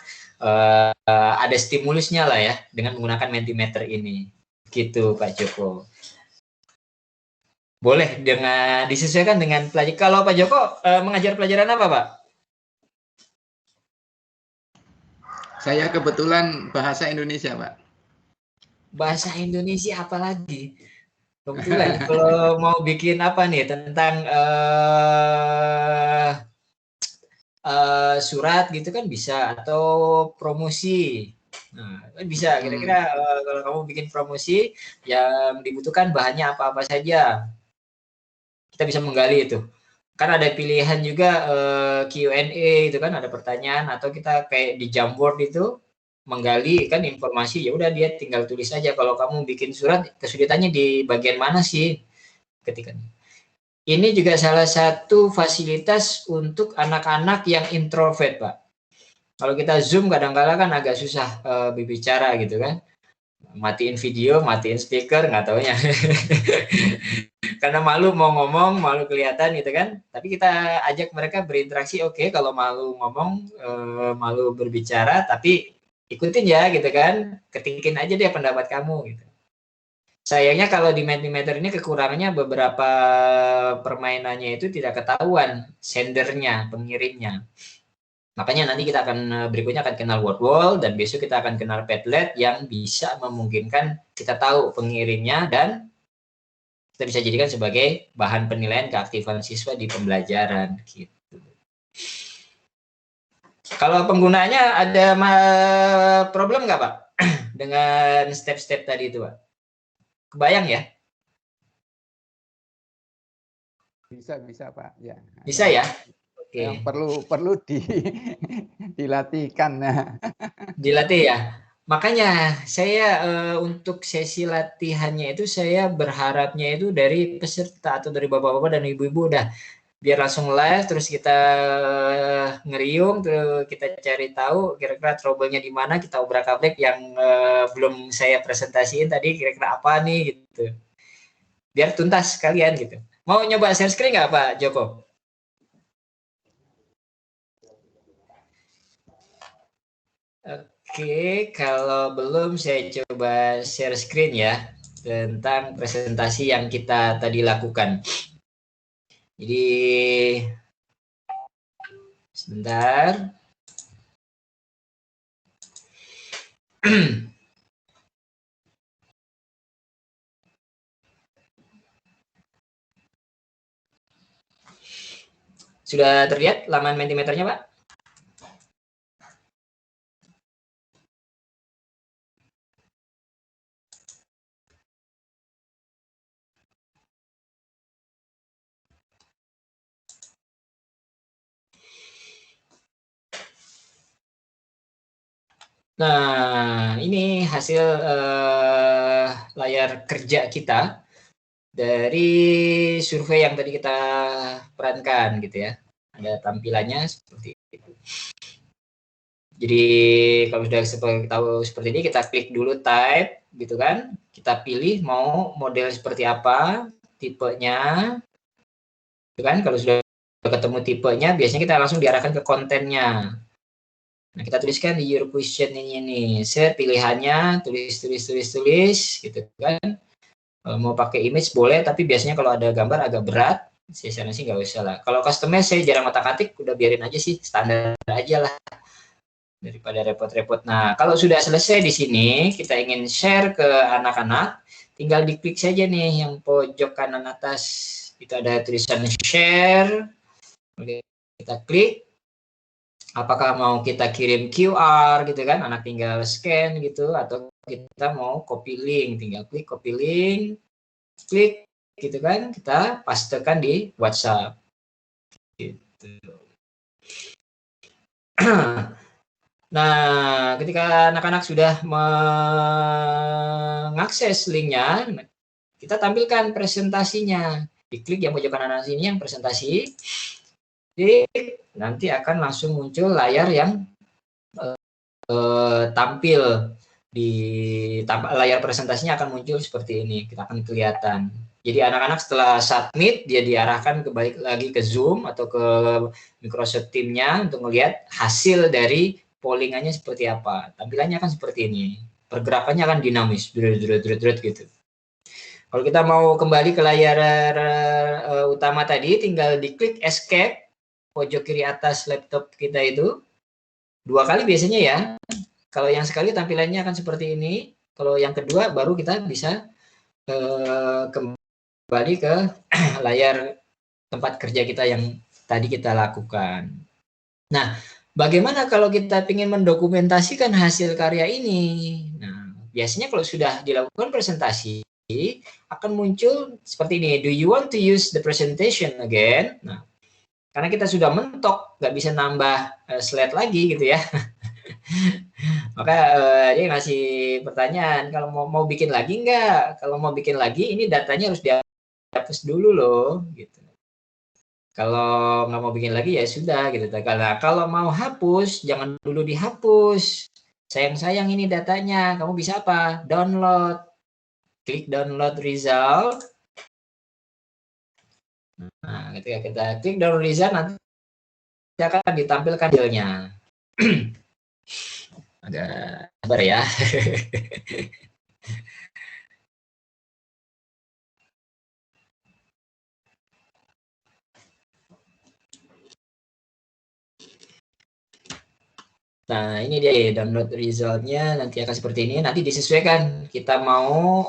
ada stimulusnya lah ya dengan menggunakan Mentimeter ini. Gitu Pak Joko. Boleh disesuaikan dengan pelajaran. Kalau Pak Joko mengajar pelajaran apa, Pak? Saya kebetulan bahasa Indonesia, Pak. Bahasa Indonesia apa lagi? Kebetulan kalau mau bikin apa nih tentang surat gitu kan bisa, atau promosi. Nah, kan bisa kira-kira kalau kamu bikin promosi yang dibutuhkan bahannya apa-apa saja. kita bisa menggali itu. Kan ada pilihan juga Q&A itu kan, ada pertanyaan, atau kita kayak di Jamboard itu menggali kan informasi, ya udah dia tinggal tulis aja. Kalau kamu bikin surat kesulitannya di bagian mana sih ketika ini. Juga salah satu fasilitas untuk anak-anak yang introvert, Pak. Kalau kita Zoom kadang-kala kan agak susah berbicara gitu kan. Matiin video, matiin speaker, nggak taunya. Karena malu mau ngomong, malu kelihatan gitu kan. Tapi kita ajak mereka berinteraksi, oke, kalau malu ngomong, malu berbicara, tapi ikutin ya gitu kan. Ketikin aja deh pendapat kamu gitu. Sayangnya kalau di Mentimeter ini kekurangannya beberapa permainannya itu tidak ketahuan sendernya, pengirimnya. Makanya nanti kita akan berikutnya akan kenal word wall, dan besok kita akan kenal Padlet yang bisa memungkinkan kita tahu pengirimnya, dan kita bisa jadikan sebagai bahan penilaian keaktifan siswa di pembelajaran gitu. Kalau penggunanya ada problem nggak, Pak? Dengan step-step tadi itu, Pak? Kebayang ya? Bisa Pak, ya. Bisa ya? Oke. Yang perlu dilatihkan. Dilatih ya. Makanya saya untuk sesi latihannya itu saya berharapnya itu dari peserta atau dari bapak-bapak dan ibu-ibu udah biar langsung live, terus kita ngeriung, terus kita cari tahu kira-kira trouble-nya di mana, kita obrak-abrik yang belum saya presentasiin tadi kira-kira apa nih gitu. Biar tuntas kalian gitu. Mau nyoba share screen nggak Pak Joko? Oke, kalau belum saya coba share screen ya tentang presentasi yang kita tadi lakukan. Jadi sebentar. Sudah terlihat laman Mentimeternya, Pak? Nah, ini hasil layar kerja kita dari survei yang tadi kita perankan gitu ya. Ada tampilannya seperti itu. Jadi kalau sudah tahu seperti ini, kita klik dulu type gitu kan. Kita pilih mau model seperti apa, tipenya. Gitu kan, kalau sudah ketemu tipenya, biasanya kita langsung diarahkan ke kontennya. Nah, kita tuliskan di your question ini nih, set pilihannya, tulis gitu kan. Kalau mau pakai image boleh, tapi biasanya kalau ada gambar agak berat, saya sih nggak usah lah. Kalau customize saya jarang otak-atik, udah biarin aja sih, standar aja lah, daripada repot-repot. Nah, kalau sudah selesai di sini, kita ingin share ke anak-anak, tinggal diklik saja nih yang pojok kanan atas, itu ada tulisan share, kita klik. Apakah mau kita kirim QR gitu kan, anak tinggal scan gitu, atau kita mau copy link, tinggal klik copy link, klik gitu kan, kita pastekan di WhatsApp gitu. Nah, ketika anak-anak sudah mengakses linknya, kita tampilkan presentasinya, diklik yang pojok kanan sini yang presentasi, nanti akan langsung muncul layar yang tampil di layar presentasinya akan muncul seperti ini, kita akan kelihatan. Jadi anak-anak setelah submit dia diarahkan kembali lagi ke Zoom atau ke Microsoft Teams-nya untuk melihat hasil dari pollingannya seperti apa. Tampilannya akan seperti ini, pergerakannya akan dinamis, gitu. Kalau kita mau kembali ke layar utama tadi, tinggal diklik escape pojok kiri atas laptop kita itu 2 kali biasanya ya. Kalau yang sekali tampilannya akan seperti ini. Kalau yang kedua baru kita bisa kembali ke layar tempat kerja kita yang tadi kita lakukan. Nah, bagaimana kalau kita ingin mendokumentasikan hasil karya ini? Nah, biasanya kalau sudah dilakukan presentasi, akan muncul seperti ini. Do you want to use the presentation again? Nah, karena kita sudah mentok, nggak bisa nambah slide lagi gitu ya. Maka dia ngasih pertanyaan, kalau mau bikin lagi nggak? Kalau mau bikin lagi, ini datanya harus dihapus dulu loh, gitu. Kalau nggak mau bikin lagi ya sudah gitu. Kalau mau hapus, jangan dulu dihapus. Sayang-sayang ini datanya. Kamu bisa apa? Download. Klik download result. Nah, ketika kita klik download result, nanti akan ditampilkan hasilnya. Agak sabar ya. Nah, ini dia download resultnya, nanti akan seperti ini. Nanti disesuaikan kita mau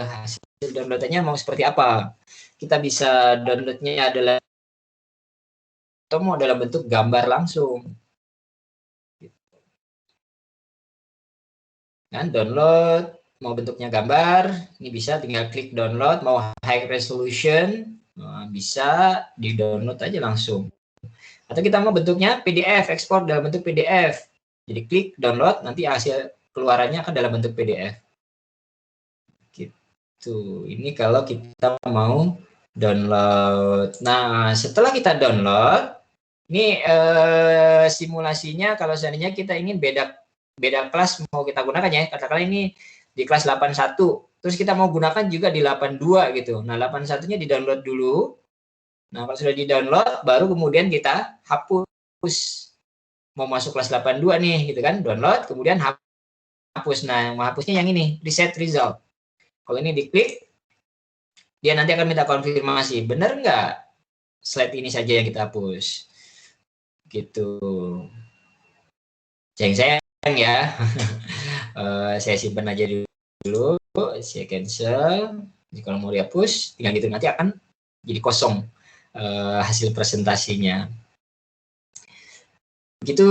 hasil downloadnya mau seperti apa. Kita bisa downloadnya adalah atau mau dalam bentuk gambar langsung. Kan download, mau bentuknya gambar, ini bisa tinggal klik download. Mau high resolution, bisa di download aja langsung. Atau kita mau bentuknya PDF, ekspor dalam bentuk PDF. Jadi klik download, nanti hasil keluarannya akan dalam bentuk PDF. Gitu. Ini kalau kita mau download. Nah, setelah kita download, ini simulasinya kalau seandainya kita ingin beda kelas mau kita gunakan ya. Katakanlah ini di kelas 81, terus kita mau gunakan juga di 82 gitu. Nah, 81-nya di-download dulu. Nah, kalau sudah di-download, baru kemudian kita hapus. Mau masuk kelas 82 nih, gitu kan. Download, kemudian hapus. Nah, yang mau hapusnya yang ini, reset result. Kalau ini diklik, dia nanti akan minta konfirmasi. Benar nggak slide ini saja yang kita hapus? Gitu. Sayang ya. Saya simpan aja dulu. Saya cancel. Jadi kalau mau dihapus, tinggal gitu. Nanti akan jadi kosong hasil presentasinya. Begitu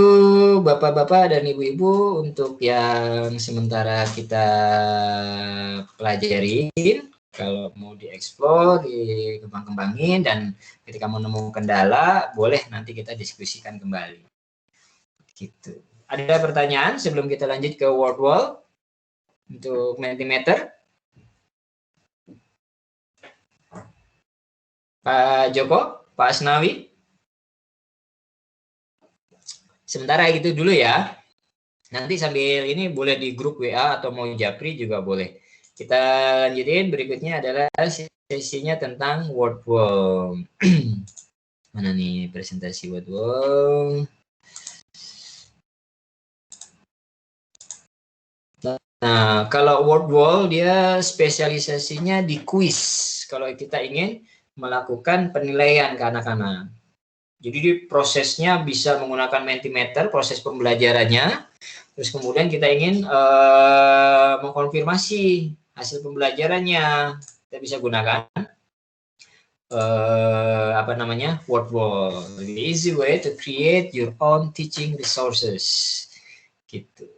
Bapak-bapak dan Ibu-ibu untuk yang sementara kita pelajarin. Kalau mau dieksplor, dikembang-kembangin, dan ketika menemukan kendala, boleh nanti kita diskusikan kembali. Gitu. Ada pertanyaan sebelum kita lanjut ke word wall untuk Mentimeter? Pak Joko, Pak Asnawi? Sementara gitu dulu ya. Nanti sambil ini boleh di grup WA atau mau japri juga boleh. Kita lanjutin, berikutnya adalah sesinya tentang word wall. Mana nih presentasi word wall? Nah, kalau word wall dia spesialisasinya di kuis. Kalau kita ingin melakukan penilaian ke anak-anak. Jadi prosesnya bisa menggunakan Mentimeter, proses pembelajarannya. Terus kemudian kita ingin mengkonfirmasi hasil pembelajarannya. Kita bisa gunakan word wall. The easy way to create your own teaching resources. Gitu.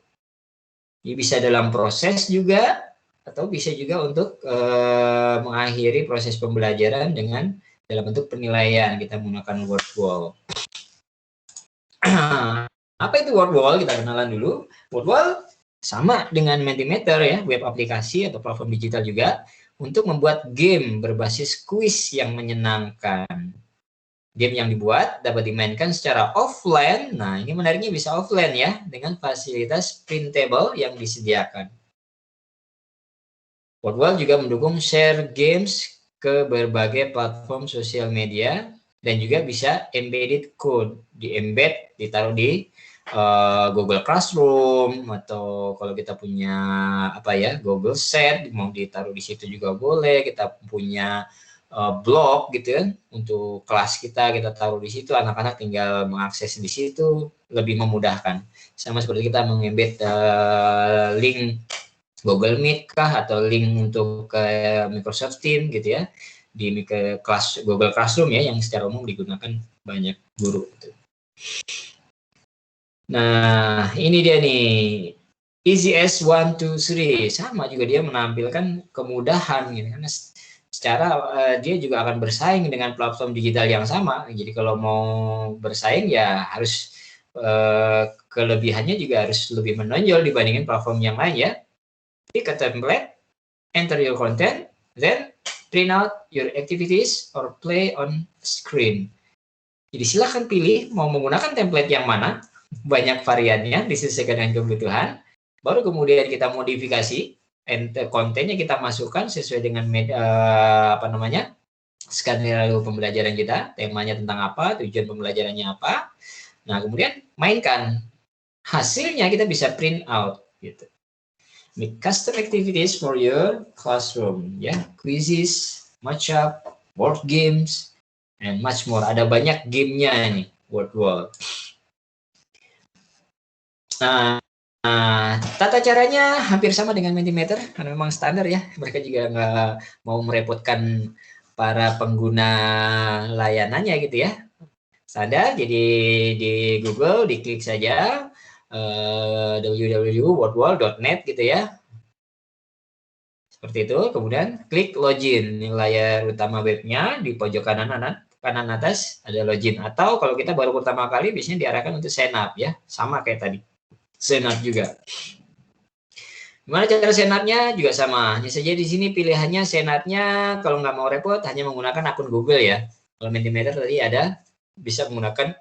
Ini bisa dalam proses juga, atau bisa juga untuk mengakhiri proses pembelajaran dengan dalam bentuk penilaian. Kita menggunakan word wall. Apa itu word wall? Kita kenalan dulu. Word wall sama dengan Mentimeter ya, web aplikasi atau platform digital juga, untuk membuat game berbasis kuis yang menyenangkan. Game yang dibuat dapat dimainkan secara offline. Nah, ini menariknya bisa offline ya, dengan fasilitas printable yang disediakan. Word wall juga mendukung share games ke berbagai platform sosial media, dan juga bisa embedded code, di-embed, ditaruh di Google Classroom, atau kalau kita punya Google Set, mau ditaruh di situ juga boleh. Kita punya blog gitu ya, untuk kelas kita taruh di situ, anak-anak tinggal mengakses di situ, lebih memudahkan. Sama seperti kita mengembed link Google Meet kah, atau link untuk Microsoft Teams gitu ya, di Google Classroom ya, yang secara umum digunakan banyak guru gitu. Nah, ini dia nih easy as 1, 2, 3. Sama juga dia menampilkan kemudahan gitu. Karena secara dia juga akan bersaing dengan platform digital yang sama. Jadi kalau mau bersaing ya harus kelebihannya juga harus lebih menonjol dibandingin platform yang lain ya. Pick a template, enter your content, then print out your activities or play on screen. Jadi silahkan pilih mau menggunakan template yang mana, banyak variannya disesuaikan dengan kebutuhan. Baru kemudian kita modifikasi, kontennya kita masukkan sesuai dengan skenario pembelajaran kita, temanya tentang apa, tujuan pembelajarannya apa. Nah kemudian mainkan, hasilnya kita bisa print out gitu. Make custom activities for your classroom, ya, quizzes, match-up, board games, and much more. Ada banyak gamenya nih, word wall. Tata caranya hampir sama dengan Mentimeter, karena memang standar ya. Mereka juga nggak mau merepotkan para pengguna layanannya gitu ya. Standar, jadi di Google diklik saja www.wordwall.net gitu ya. Seperti itu, kemudian klik login. Ini layar utama webnya, di pojok kanan atas ada login. Atau kalau kita baru pertama kali biasanya diarahkan untuk sign up ya, sama kayak tadi. Sign up juga. Gimana cara sign up-nya? Juga sama. Hanya saja di sini pilihannya sign up-nya kalau nggak mau repot hanya menggunakan akun Google ya. Kalau Mentimeter tadi ada bisa menggunakan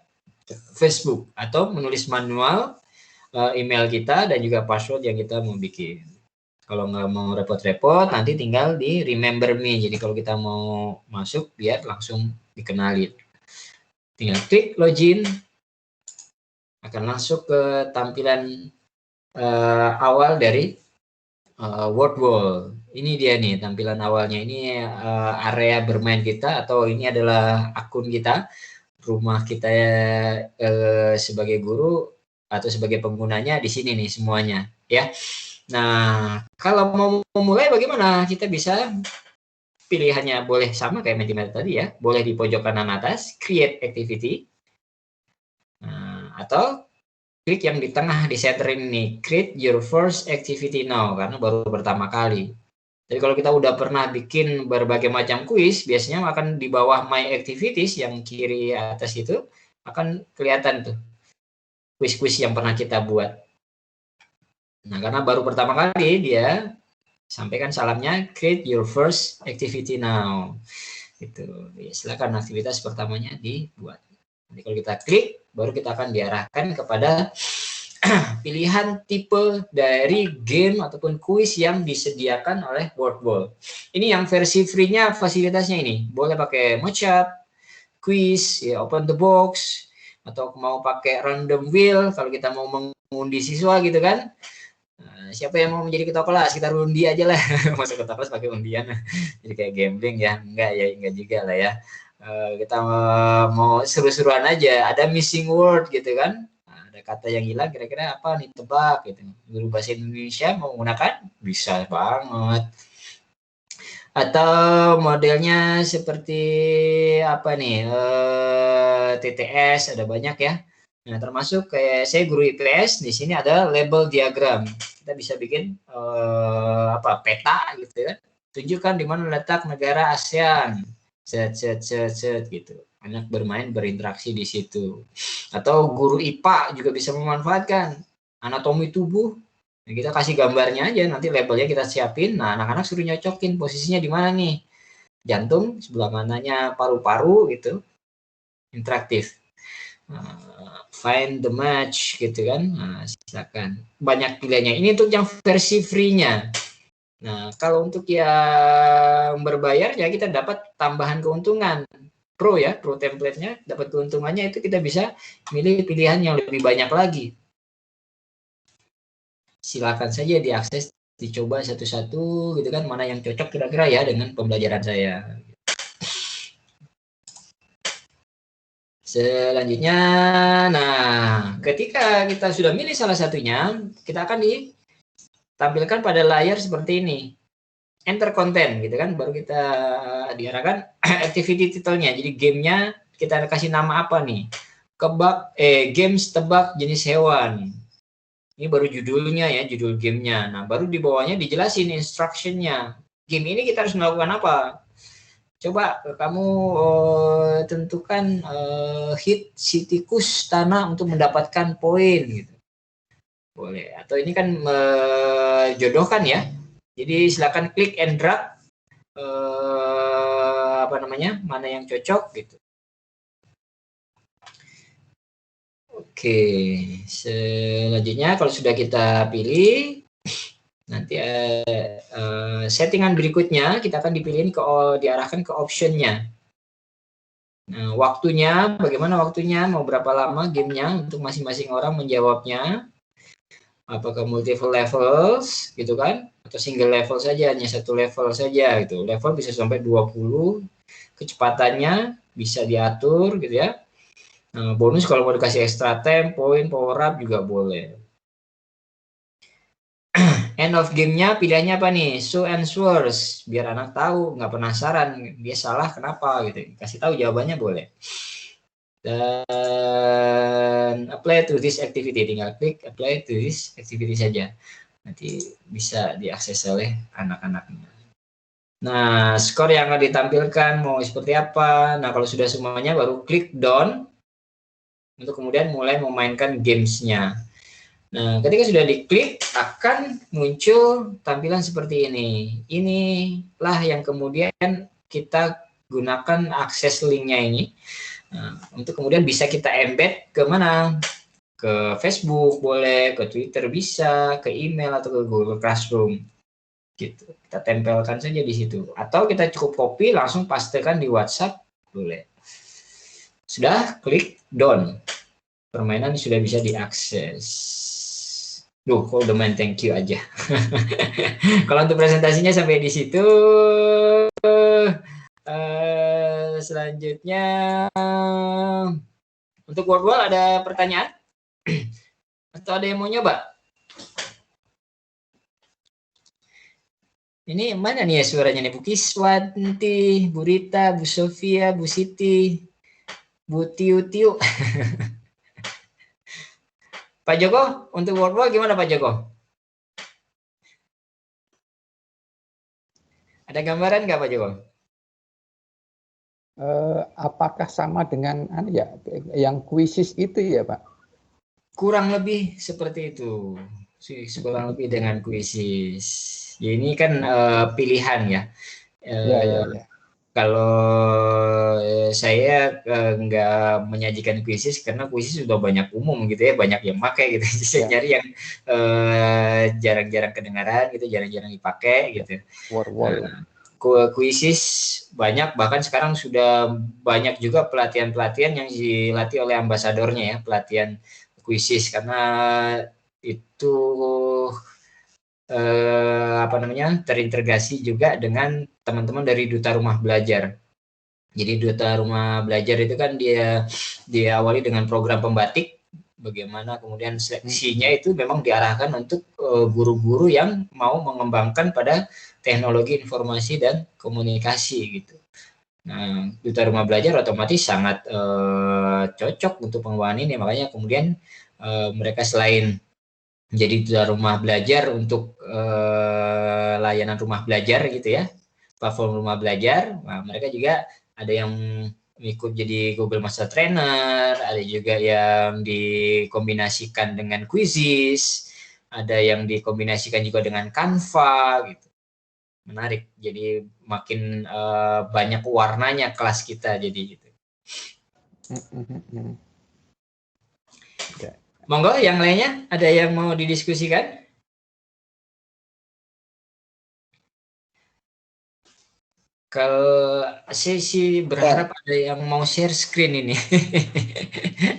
Facebook atau menulis manual email kita dan juga password yang kita mau bikin. Kalau nggak mau repot-repot, nanti tinggal di remember me. Jadi kalau kita mau masuk, biar langsung dikenalin. Tinggal klik login, akan masuk ke tampilan awal dari WordWall. Ini dia nih tampilan awalnya. Ini area bermain kita, atau ini adalah akun kita, rumah kita sebagai guru atau sebagai penggunanya di sini nih semuanya ya. Nah kalau mau memulai bagaimana? Kita bisa pilihannya boleh sama kayak Mentimeter tadi ya, boleh di pojok kanan atas create activity, atau klik yang di tengah di center ini create your first activity now, karena baru pertama kali. Jadi kalau kita udah pernah bikin berbagai macam kuis, biasanya akan di bawah My Activities yang kiri atas itu akan kelihatan tuh kuis-kuis yang pernah kita buat. Nah, karena baru pertama kali dia sampaikan salamnya create your first activity now. Gitu. Silakan aktivitas pertamanya dibuat. Nanti kalau kita klik, baru kita akan diarahkan kepada pilihan tipe dari game ataupun kuis yang disediakan oleh WordWall. Ini yang versi free-nya fasilitasnya ini. Boleh pakai match-up, quiz, ya, open the box, atau mau pakai random wheel kalau kita mau mengundi siswa gitu kan. Nah, siapa yang mau menjadi ketua kelas? Kita undi aja lah. Masuk ketua kelas pakai undian. Jadi kayak gambling ya. Enggak juga lah ya. Kita mau seru-seruan aja. Ada missing word gitu kan. Kata yang hilang kira-kira apa nih, tebak gitu. Guru bahasa Indonesia mau menggunakan bisa banget. Atau modelnya seperti apa nih, TTS ada banyak ya. Nah termasuk kayak saya guru IPS, di sini ada label diagram. Kita bisa bikin peta gitu ya. Tunjukkan di mana letak negara ASEAN. Set gitu. Anak bermain berinteraksi di situ. Atau guru IPA juga bisa memanfaatkan anatomi tubuh. Nah, kita kasih gambarnya aja, nanti labelnya kita siapin. Nah, anak-anak suruh nyocokin posisinya di mana nih. Jantung, sebelah mananya paru-paru gitu. Interaktif. Find the match gitu kan. Nah, silakan. Banyak pilihannya. Ini untuk yang versi free-nya. Nah, kalau untuk yang berbayar ya kita dapat tambahan keuntungan. Pro ya, pro template-nya dapat keuntungannya itu kita bisa milih pilihan yang lebih banyak lagi. Silakan saja diakses, dicoba satu-satu gitu kan, mana yang cocok kira-kira ya dengan pembelajaran saya. Selanjutnya, nah ketika kita sudah milih salah satunya, kita akan ditampilkan pada layar seperti ini. Enter content gitu kan, baru kita diarahkan activity title-nya. Jadi gamenya kita kasih nama apa nih? Games tebak jenis hewan. Ini baru judulnya ya, judul gamenya. Nah, baru di bawahnya dijelasin instructionnya. Game ini kita harus melakukan apa? Coba kamu tentukan hit si tikus tanah untuk mendapatkan poin gitu. Boleh. Atau ini kan jodohkan ya. Jadi silakan klik and drag apa namanya, mana yang cocok gitu. Oke, selanjutnya kalau sudah kita pilih, nanti settingan berikutnya kita akan dipilihin diarahkan ke optionnya. Nah, waktunya, bagaimana waktunya, mau berapa lama gamenya untuk masing-masing orang menjawabnya. Apakah multiple levels gitu kan, atau single level saja, hanya satu level saja gitu. Level bisa sampai 20, kecepatannya bisa diatur gitu ya. Nah, bonus kalau mau dikasih extra time, poin, power up juga boleh. End of game-nya pilihannya apa nih? Show and source, biar anak tahu, nggak penasaran dia salah kenapa gitu. Kasih tahu jawabannya boleh. Dan apply to this activity, tinggal klik apply to this activity saja. Nanti bisa diakses oleh anak-anaknya. Nah, skor yang akan ditampilkan mau seperti apa? Nah, kalau sudah semuanya baru klik done untuk kemudian mulai memainkan gamesnya. Nah, ketika sudah diklik akan muncul tampilan seperti ini. Inilah yang kemudian kita gunakan akses linknya ini. Nah, untuk kemudian bisa kita embed ke mana? Ke Facebook boleh, ke Twitter bisa, ke email atau ke Google Classroom. Gitu. Kita tempelkan saja di situ. Atau kita cukup copy langsung pastekan di WhatsApp boleh. Sudah, klik done. Permainan sudah bisa diakses. Duh, kok udah main thank you aja. Kalau untuk presentasinya sampai di situ. Selanjutnya untuk Wordwall ada pertanyaan? Atau ada yang mau nyoba? Ini mana nih ya suaranya nih? Bu Kiswanti, Bu Rita, Bu Sofia, Bu Siti, Bu Tiu-Tiu. Pak Joko, untuk Wordwall gimana Pak Joko? Ada gambaran nggak Pak Joko? Apakah sama dengan yang kuisis itu ya Pak? Kurang lebih seperti itu. Kurang lebih dengan kuisis. Ya, ini kan pilihan ya. Ya. Kalau saya nggak menyajikan kuisis karena kuisis sudah banyak umum gitu ya, banyak yang pakai gitu. Saya nyari yang jarang-jarang kedengaran gitu, jarang-jarang dipakai gitu. Kuisis banyak, bahkan sekarang sudah banyak juga pelatihan-pelatihan yang dilatih oleh ambasadornya ya, pelatihan kuisis, karena itu terintegrasi juga dengan teman-teman dari Duta Rumah Belajar. Jadi Duta Rumah Belajar itu kan dia diawali dengan program pembatik, bagaimana kemudian seleksinya itu memang diarahkan untuk guru-guru yang mau mengembangkan pada teknologi informasi dan komunikasi gitu. Nah, Duta Rumah Belajar otomatis sangat cocok untuk pengembangan ini, makanya kemudian mereka selain menjadi Duta Rumah Belajar untuk layanan rumah belajar gitu ya, platform rumah belajar, nah, mereka juga ada yang ikut jadi Google Master Trainer, ada juga yang dikombinasikan dengan Quizizz, ada yang dikombinasikan juga dengan Canva gitu. Menarik, jadi makin banyak warnanya kelas kita jadi gitu. Monggo yang lainnya ada yang mau didiskusikan? Kalau saya sih berharap ada yang mau share screen ini.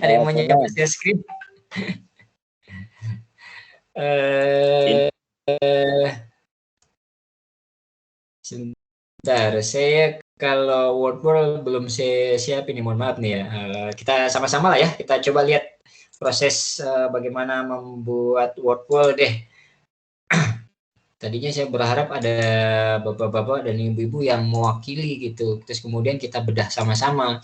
Ada yang mau nyoba share screen? Sebentar, saya kalau Wordwall belum saya siapin, mohon maaf nih ya. Kita sama-sama lah ya, kita coba lihat proses bagaimana membuat Wordwall deh. Tadinya saya berharap ada bapak-bapak dan ibu-ibu yang mewakili gitu, terus kemudian kita bedah sama-sama.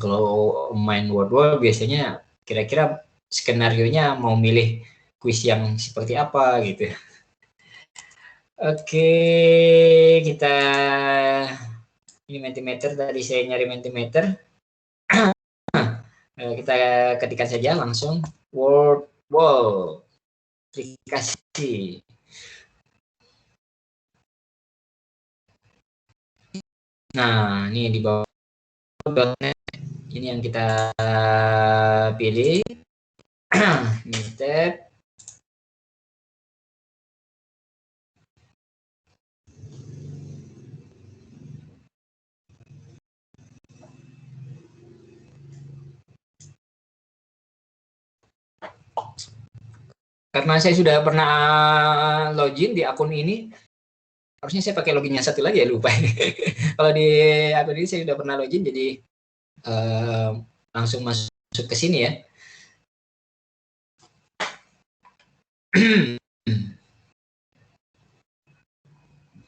Kalau main Wordwall biasanya kira-kira skenarionya mau milih kuis yang seperti apa gitu. Oke, kita ini Mentimeter, tadi saya nyari Mentimeter. Kita ketikkan saja langsung word wall aplikasi. Nah, ini di bawah ini yang kita pilih. Ini tab. Karena saya sudah pernah login di akun ini, harusnya saya pakai loginnya satu lagi ya, lupa. Kalau di akun ini saya sudah pernah login, jadi langsung masuk ke sini ya.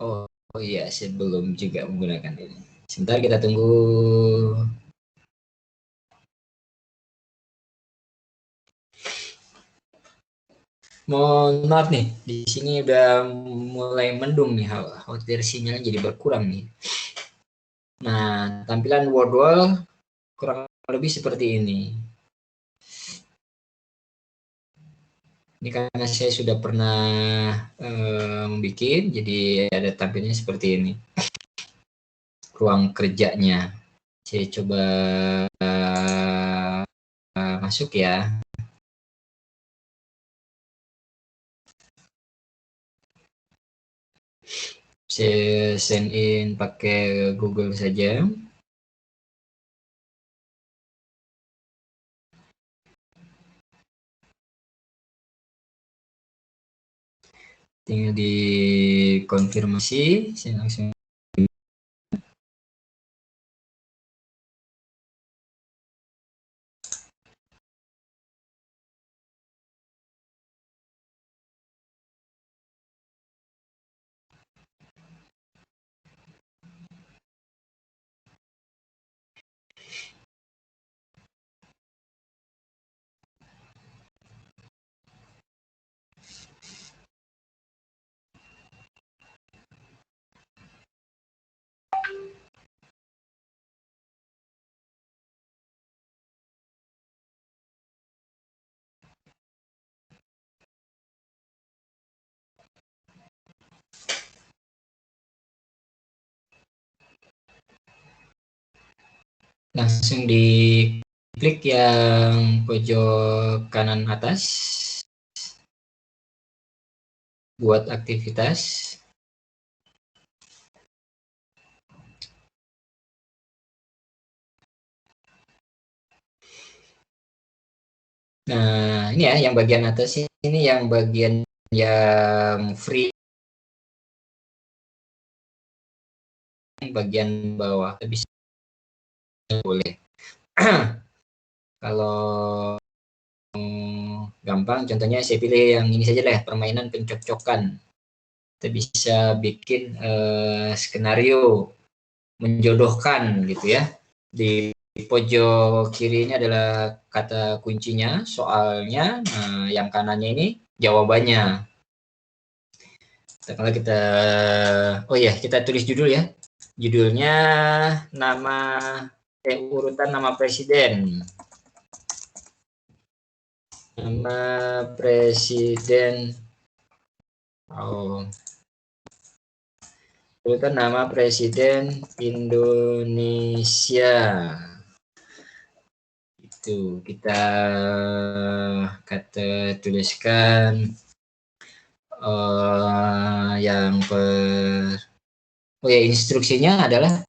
Oh iya, sebelum juga menggunakan ini. Sebentar kita tunggu. Mohon maaf nih, di sini udah mulai mendung nih, khawatir sinyalnya jadi berkurang nih. Nah, tampilan word wall kurang lebih seperti ini. Ini karena saya sudah pernah membuat, jadi ada tampilnya seperti ini. Ruang kerjanya. Saya coba masuk ya. Saya sign in pakai Google saja. Tinggal dikonfirmasi, saya langsung. Langsung diklik yang pojok kanan atas buat aktivitas. Nah, ini ya yang bagian atas ini yang bagian yang free, bagian bawah bisa boleh. Kalau gampang, contohnya saya pilih yang ini saja lah, permainan pencocokan. Kita bisa bikin skenario menjodohkan gitu ya. Di pojok kiri ini adalah kata kuncinya, soalnya. Nah, yang kanannya ini jawabannya. Kalau kita, oh ya, kita tulis judul ya. Judulnya nama urutan nama presiden. Nama presiden. Oh. Urutan nama presiden Indonesia. Itu kita kata tuliskan yang oh ya, instruksinya adalah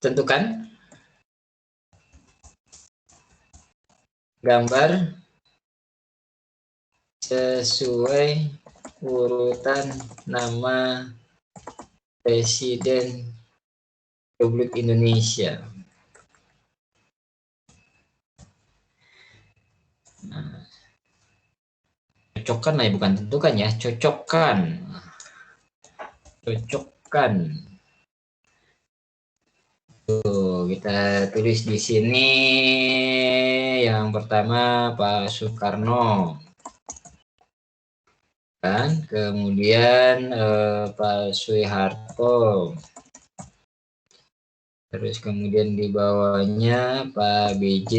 tentukan gambar sesuai urutan nama Presiden Republik Indonesia. Nah, cocokkan lah ya, bukan tentukan ya, cocokkan. Cocokkan. Tuh, kita tulis di sini yang pertama Pak Soekarno. Kan, kemudian Pak Soeharto. Terus kemudian di bawahnya Pak B.J.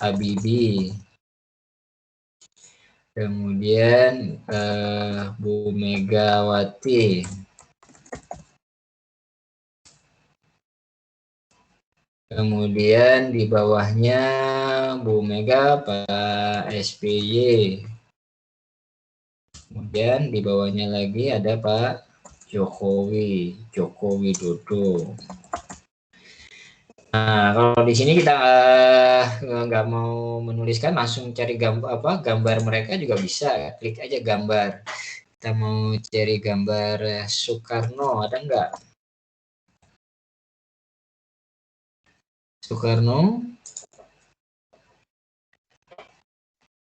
Habibie. Kemudian Bu Megawati. Kemudian di bawahnya Bu Mega, Pak SBY. Kemudian di bawahnya lagi ada Pak Jokowi, Joko Widodo. Nah, kalau di sini kita nggak mau menuliskan, langsung cari gambar mereka juga bisa. Klik aja gambar. Kita mau cari gambar Soekarno, ada nggak? Soekarno.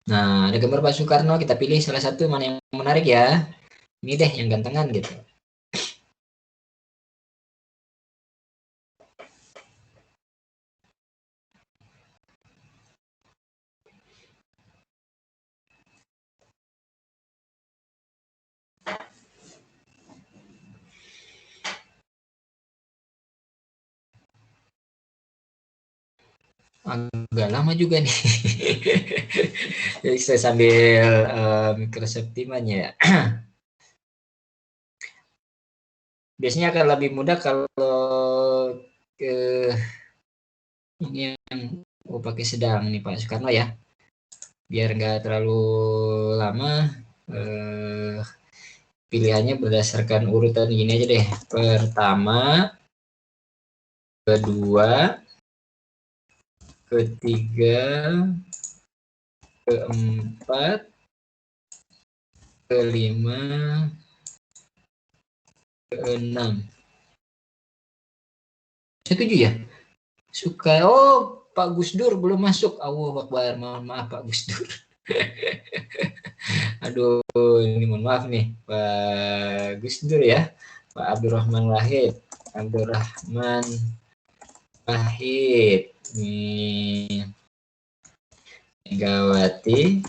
Nah, ada gambar Pak Soekarno, kita pilih salah satu mana yang menarik ya. Ini deh yang gantengan gitu. Agak lama juga nih. Jadi saya sambil Microsoft Teams ya. Biasanya akan lebih mudah kalau ini yang pakai sedang nih Pak Soekarno ya. Biar nggak terlalu lama. Pilihannya berdasarkan urutan gini aja deh. Pertama, kedua, ketiga, keempat, kelima, keenam. Setuju ya? Suka. Oh, Pak Gus Dur belum masuk. Allahu Akbar. Mohon maaf Pak Gus Dur. Aduh, ini mohon maaf nih Pak Gus Dur ya. Pak Abdurrahman Wahid. Abdurrahman Wahid. Nih. Megawati.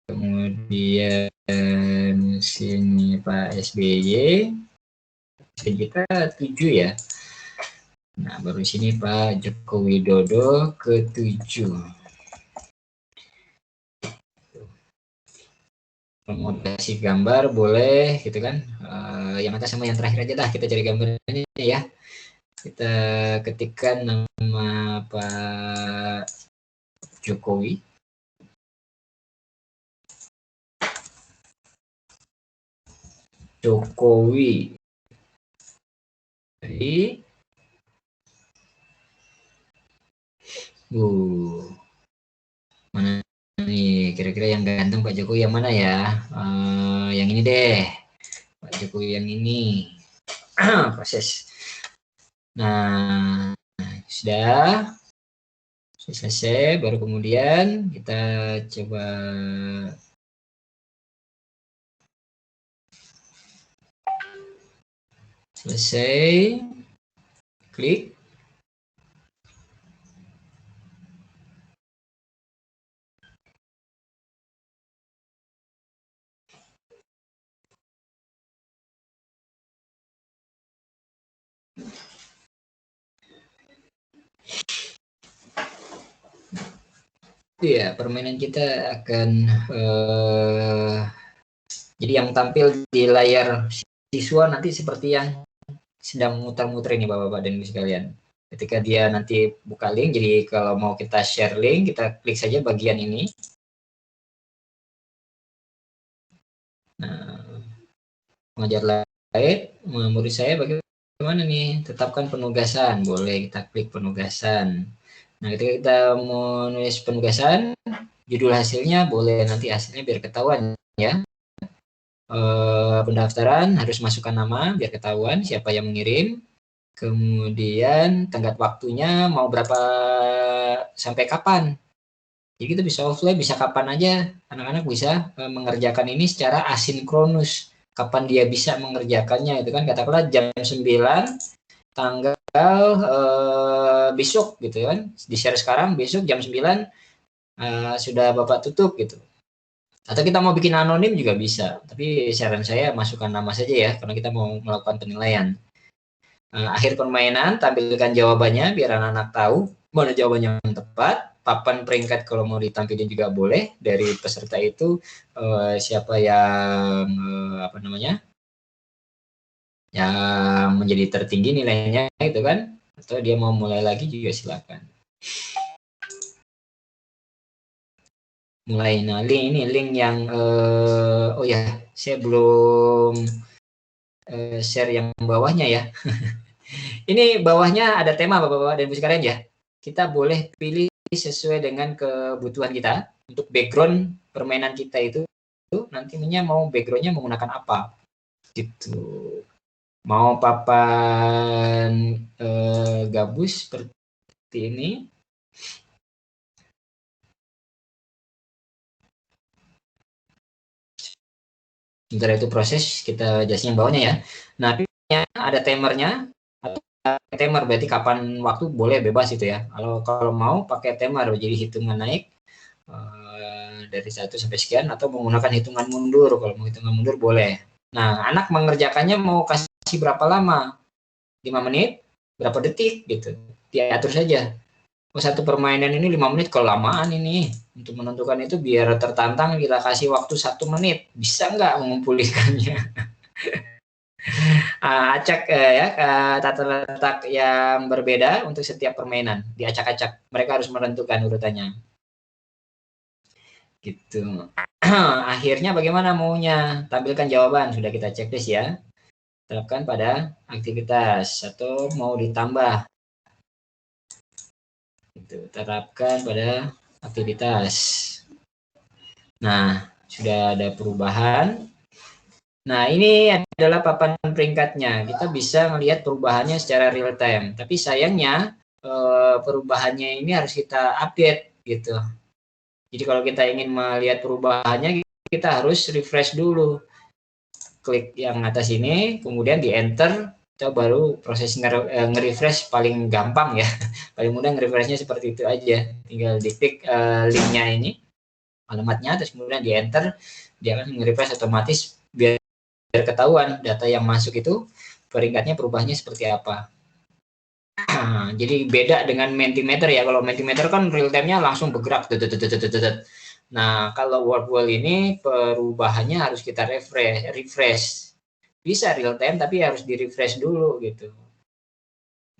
Kemudian sini Pak SBY. Kita 7 ya. Nah, baru sini Pak Joko Widodo ke-7. Mutasi gambar boleh gitu kan. Yang atas sama yang terakhir aja lah, kita cari gambarnya ya. Kita ketikkan nama Pak Jokowi. Jokowi. Jadi mana nih kira-kira yang ganteng Pak Jokowi yang mana ya? Yang ini deh, Pak Jokowi yang ini. Proses. Nah, sudah selesai. Baru kemudian kita coba selesai. Klik. Ya, permainan kita akan jadi yang tampil di layar siswa nanti seperti yang sedang muter-muter ini Bapak-Bapak dan Ibu sekalian. Ketika dia nanti buka link, jadi kalau mau kita share link, kita klik saja bagian ini. Nah, mengajar lain, murid saya bagaimana nih? Tetapkan penugasan, boleh kita klik penugasan. Nah, ketika kita mau nulis penugasan, judul hasilnya boleh nanti hasilnya biar ketahuan ya. Pendaftaran harus masukkan nama biar ketahuan siapa yang mengirim. Kemudian tenggat waktunya mau berapa sampai kapan. Jadi kita bisa offline, bisa kapan aja. Anak-anak bisa mengerjakan ini secara asinkronus. Kapan dia bisa mengerjakannya itu kan katakanlah jam 9 tanggal besok gitu kan, di-share sekarang, besok jam 9 sudah Bapak tutup gitu. Atau kita mau bikin anonim juga bisa, tapi saran saya masukkan nama saja ya, karena kita mau melakukan penilaian. Akhir permainan, tampilkan jawabannya biar anak-anak tahu mana jawabannya yang tepat. Papan peringkat kalau mau ditampilkan juga boleh dari peserta itu, siapa yang apa namanya, yang menjadi tertinggi nilainya gitu kan, atau dia mau mulai lagi juga silakan. Mulai. Nah, link yang oh ya, saya belum share yang bawahnya ya. Ini bawahnya ada tema Bapak-bapak dan Ibu sekalian ya. Kita boleh pilih sesuai dengan kebutuhan kita untuk background permainan kita itu nantinya mau backgroundnya menggunakan apa gitu. Mau papan gabus seperti ini. Sementara itu proses kita jelasin yang bawahnya ya. Nah, ada timernya. Timer berarti kapan waktu boleh bebas itu ya. Kalau mau pakai timer jadi hitungan naik dari 1 sampai sekian, atau menggunakan hitungan mundur. Kalau mau hitungan mundur boleh. Nah, anak mengerjakannya mau kasih berapa lama? 5 menit, berapa detik gitu. Diatur saja. Satu permainan ini 5 menit kelamaan ini. Untuk menentukan itu biar tertantang kita kasih waktu 1 menit. Bisa nggak mengumpulikannya? Acak ya, tata letak yang berbeda untuk setiap permainan. Diacak-acak. Mereka harus menentukan urutannya. Gitu. Akhirnya bagaimana maunya? Tampilkan jawaban. Sudah kita checklist ya. Terapkan pada aktivitas atau mau ditambah. Gitu. Terapkan pada aktivitas. Nah, sudah ada perubahan. Nah, ini adalah papan peringkatnya. Kita bisa melihat perubahannya secara real time. Tapi sayangnya perubahannya ini harus kita update gitu. Jadi kalau kita ingin melihat perubahannya, kita harus refresh dulu. Klik yang atas ini, kemudian di enter, coba baru proses nge-refresh paling gampang ya. Paling mudah nge-refreshnya seperti itu aja. Tinggal diklik linknya ini, alamatnya, terus kemudian di enter, dia akan nge-refresh otomatis biar ketahuan data yang masuk itu peringkatnya perubahannya seperti apa. Jadi beda dengan Mentimeter ya. Kalau Mentimeter kan real time-nya langsung bergerak. Nah, kalau Wordwall ini perubahannya harus kita refresh. Bisa real time tapi harus di refresh dulu gitu.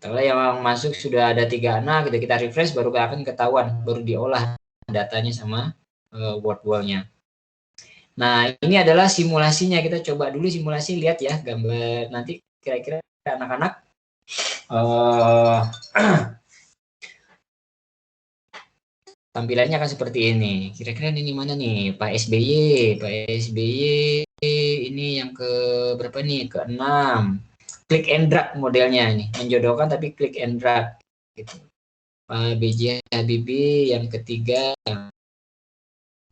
Kalau yang masuk sudah ada 3 anak, kita refresh baru akan ketahuan, baru diolah datanya sama Wordwall-nya. Nah, ini adalah simulasinya. Kita coba dulu simulasi, lihat ya gambar nanti kira-kira anak-anak tampilannya akan seperti ini. Kira-kira ini mana nih? Pak SBY. Pak SBY ini yang ke berapa nih? Ke-6. Klik and drag modelnya nih. Menjodohkan tapi klik and drag gitu. Pak BJ Habibie yang ketiga.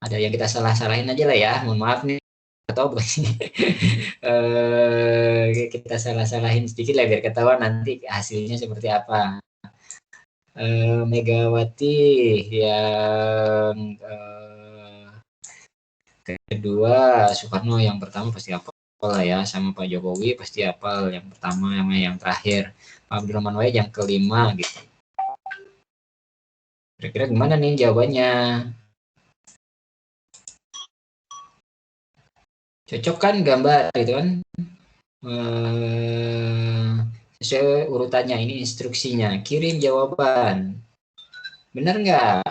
Ada yang kita salah-salahin aja lah ya. Mohon maaf nih. Atau kita salah-salahin sedikit lah biar ketahuan nanti hasilnya seperti apa. Megawati yang kedua, Soekarno yang pertama pasti hafal lah ya, sama Pak Jokowi pasti hafal yang pertama, yang terakhir Pak Abdurrahman Wahid yang kelima gitu. Kira-kira gimana nih jawabannya? Cocok kan gambar gitu kan? Sesuai urutannya, ini instruksinya. Kirim jawaban. Benar nggak?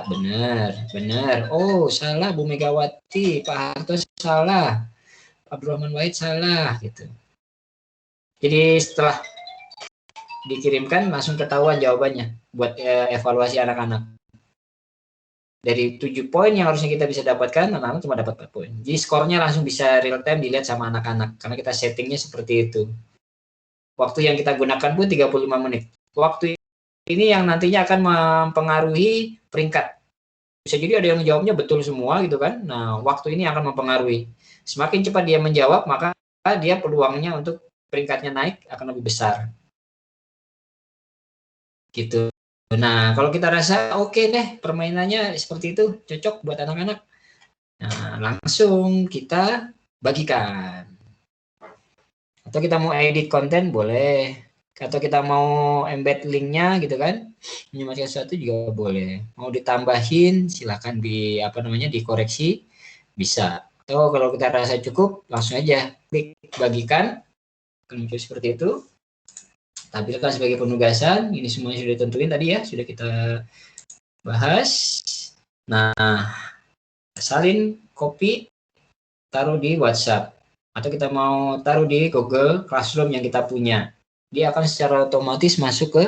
Benar. Oh, salah Bu Megawati, Pak Harto salah, Pak Abdurrahman Wahid salah gitu. Jadi setelah dikirimkan langsung ketahuan jawabannya buat evaluasi anak-anak. Dari 7 poin yang harusnya kita bisa dapatkan, anak-anak cuma dapat 4 poin. Jadi skornya langsung bisa real time dilihat sama anak-anak karena kita settingnya seperti itu. Waktu yang kita gunakan pun 35 menit. Waktu ini yang nantinya akan mempengaruhi peringkat. Bisa jadi ada yang jawabnya betul semua gitu kan. Nah, waktu ini akan mempengaruhi. Semakin cepat dia menjawab, maka dia peluangnya untuk peringkatnya naik akan lebih besar. gitu. Nah, kalau kita rasa oke deh permainannya seperti itu, cocok buat anak-anak, nah langsung kita bagikan. Atau kita mau edit konten boleh, atau kita mau embed linknya gitu kan, menyematkan sesuatu juga boleh. Mau ditambahin silakan dikoreksi, bisa. Atau kalau kita rasa cukup, langsung aja klik bagikan, muncul seperti itu. Tampilkan sebagai penugasan, ini semuanya sudah ditentuin tadi ya, sudah kita bahas. Nah, salin, copy, taruh di WhatsApp. Atau kita mau taruh di Google Classroom yang kita punya. Dia akan secara otomatis masuk ke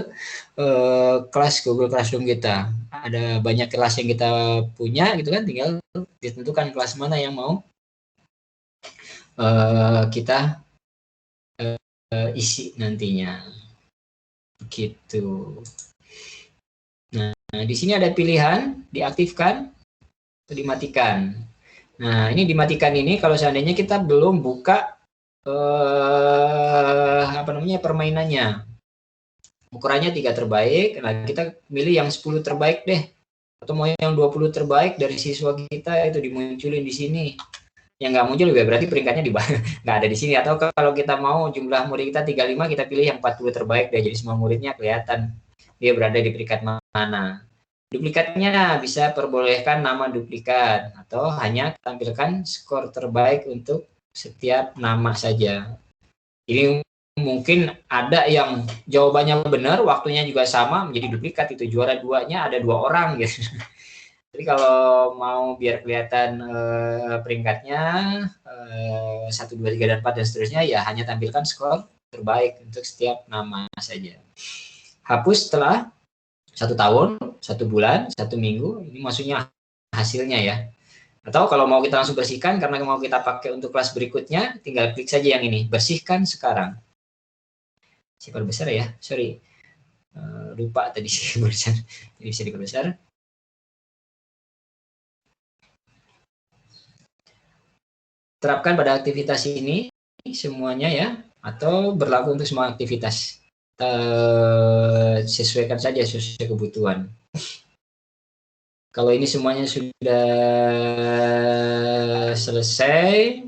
kelas Google Classroom kita. Ada banyak kelas yang kita punya gitu kan, tinggal ditentukan kelas mana yang mau kita isi nantinya. Begitu. Nah, di sini ada pilihan diaktifkan atau dimatikan. Nah, ini dimatikan ini kalau seandainya kita belum buka permainannya. Ukurannya 3 terbaik. Nah, kita milih yang 10 terbaik deh. Atau mau yang 20 terbaik dari siswa kita itu dimunculin di sini. Yang nggak muncul juga berarti peringkatnya nggak ada di sini. Atau kalau kita mau jumlah murid kita 35, kita pilih yang 40 terbaik deh. Jadi semua muridnya kelihatan dia berada di peringkat mana. Duplikatnya bisa perbolehkan nama duplikat atau hanya tampilkan skor terbaik untuk setiap nama saja. Ini mungkin ada yang jawabannya benar, waktunya juga sama, menjadi duplikat, itu juara 2-nya ada 2 orang gitu. Jadi kalau mau biar kelihatan peringkatnya 1, 2, 3, dan 4 dan seterusnya, ya hanya tampilkan skor terbaik untuk setiap nama saja. Hapus setelah 1 tahun, 1 bulan, 1 minggu, ini maksudnya hasilnya ya. Atau kalau mau kita langsung bersihkan karena mau kita pakai untuk kelas berikutnya, tinggal klik saja yang ini, bersihkan sekarang. Diperbesar ya, sorry. Lupa tadi diperbesar. Ini bisa diperbesar. Terapkan pada aktivitas ini semuanya ya, atau berlaku untuk semua aktivitas. Sesuaikan saja sesuai kebutuhan. Kalau ini semuanya sudah selesai,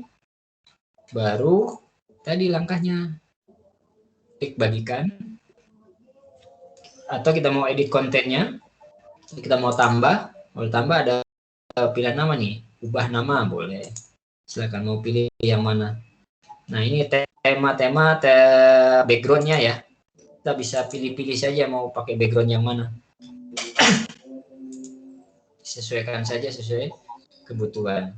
baru tadi langkahnya klik bagikan. Atau kita mau edit kontennya, kita mau tambah ada pilihan nama nih, ubah nama boleh. Silakan mau pilih yang mana. Nah ini tema-tema backgroundnya ya, kita bisa pilih-pilih saja mau pakai background yang mana. Sesuaikan saja sesuai kebutuhan.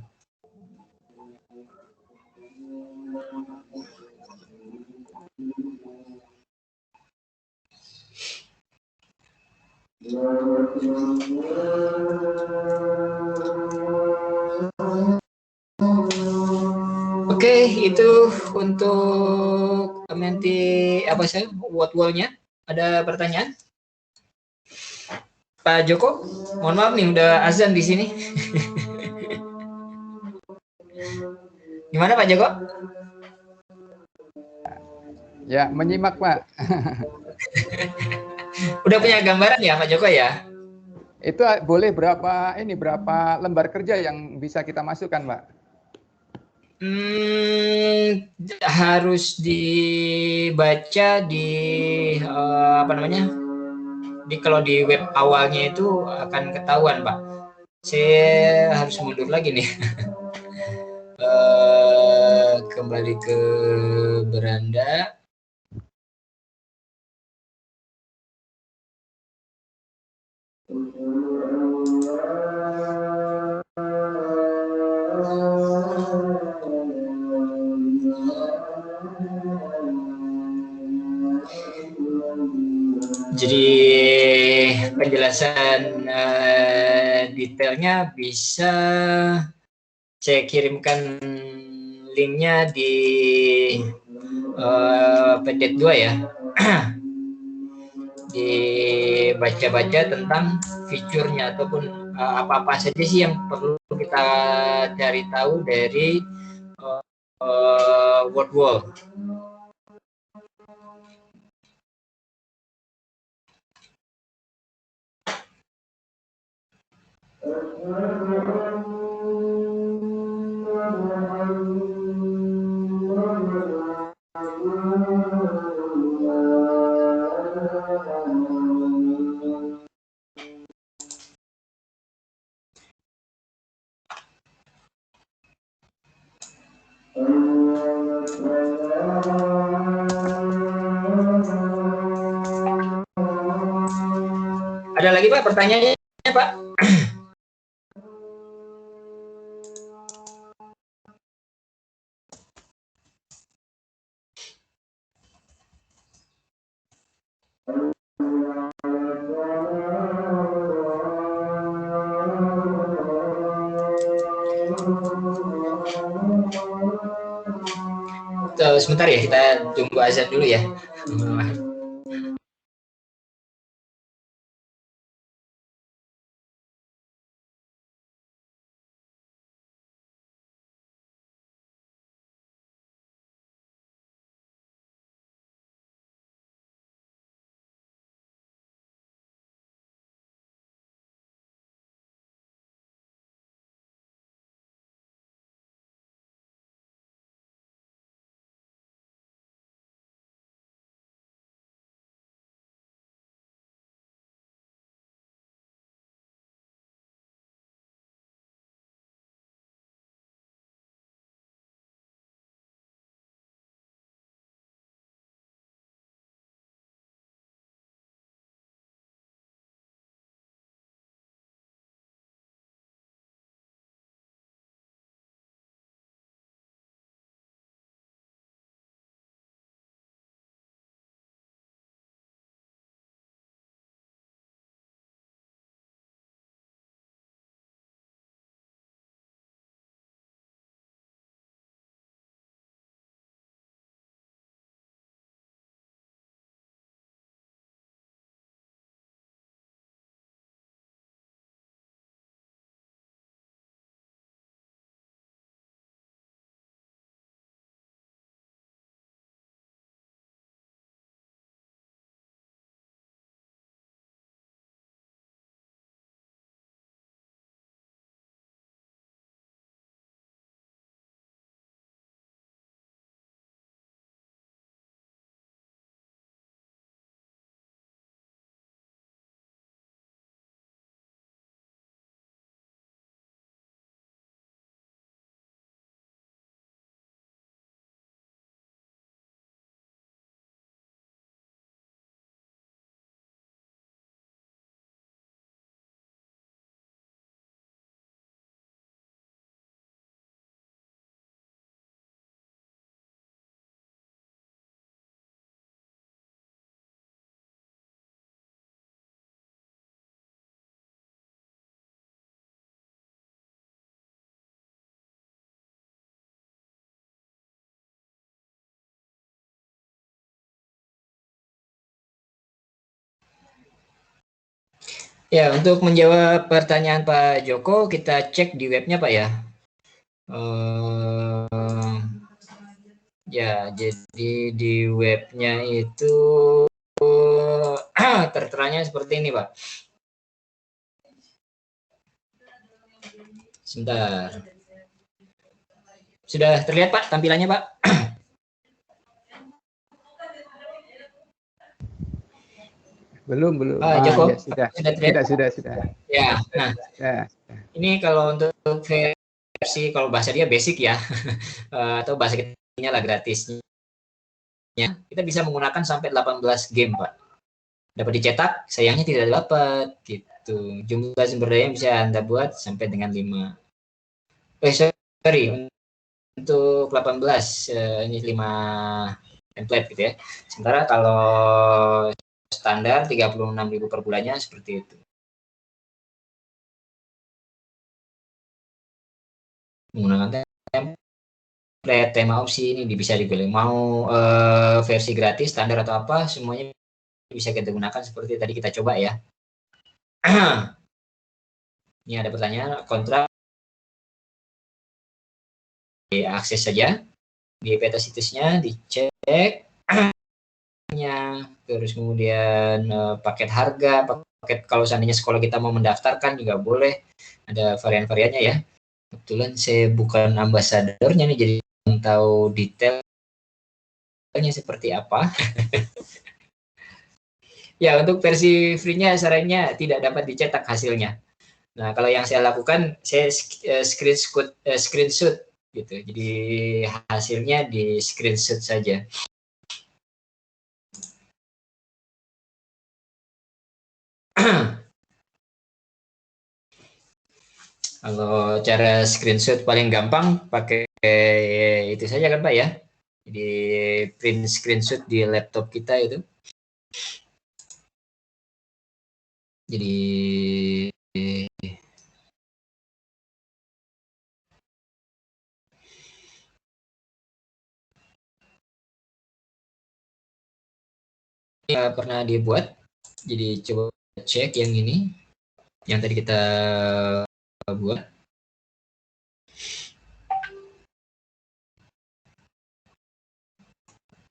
Oke, itu untuk nanti word wall-nya. Ada pertanyaan? Pak Joko, mohon maaf nih udah azan di sini. Gimana Pak Joko? Ya, menyimak Pak. Udah punya gambaran ya Pak Joko ya? Itu boleh berapa lembar kerja yang bisa kita masukkan, Pak? Harus dibaca di kalau di web awalnya itu akan ketahuan Pak. Saya harus mundur lagi nih. Kembali ke beranda. Jadi penjelasan detailnya bisa saya kirimkan linknya di PDF 2 ya. Dibaca-baca tentang fiturnya ataupun apa-apa saja sih yang perlu kita cari tahu dari word wall. Ada lagi Pak pertanyaannya Pak? Sebentar ya, kita tunggu azan dulu ya. Ya, untuk menjawab pertanyaan Pak Joko, kita cek di webnya Pak ya. Ya, jadi di webnya itu terteranya seperti ini Pak. Sebentar. Sudah terlihat Pak tampilannya Pak? Belum. Joko, Ya, sudah. Sudah. Ya, nah. Ya. Ini kalau untuk versi, kalau bahasa dia basic ya, atau bahasa kita lah gratisnya. Kita bisa menggunakan sampai 18 game, Pak. Dapat dicetak, sayangnya tidak dapat, gitu. Jumlah sumber daya yang bisa Anda buat sampai dengan 5. Sorry, untuk 18, ini 5 template gitu ya. Sementara kalau standar 36.000 per bulannya seperti itu. Menggunakan template, tema opsi ini bisa dipilih. Mau versi gratis, standar atau apa, semuanya bisa kita gunakan seperti tadi kita coba ya. Ini ada pertanyaan, kontrak diakses saja di peta situsnya, dicek terus kemudian paket harga, paket kalau seandainya sekolah kita mau mendaftarkan juga boleh, ada varian-variannya ya. Kebetulan saya bukan ambasadornya nih, jadi belum tahu detailnya seperti apa. Ya, untuk versi free-nya sarannya tidak dapat dicetak hasilnya. Nah, kalau yang saya lakukan, saya screenshot gitu. Jadi hasilnya di screenshot saja. Kalau cara screenshot paling gampang pakai itu saja kan Pak ya. Jadi print screenshot di laptop kita itu. Jadi pernah dibuat. Jadi coba cek yang ini, yang tadi kita buat.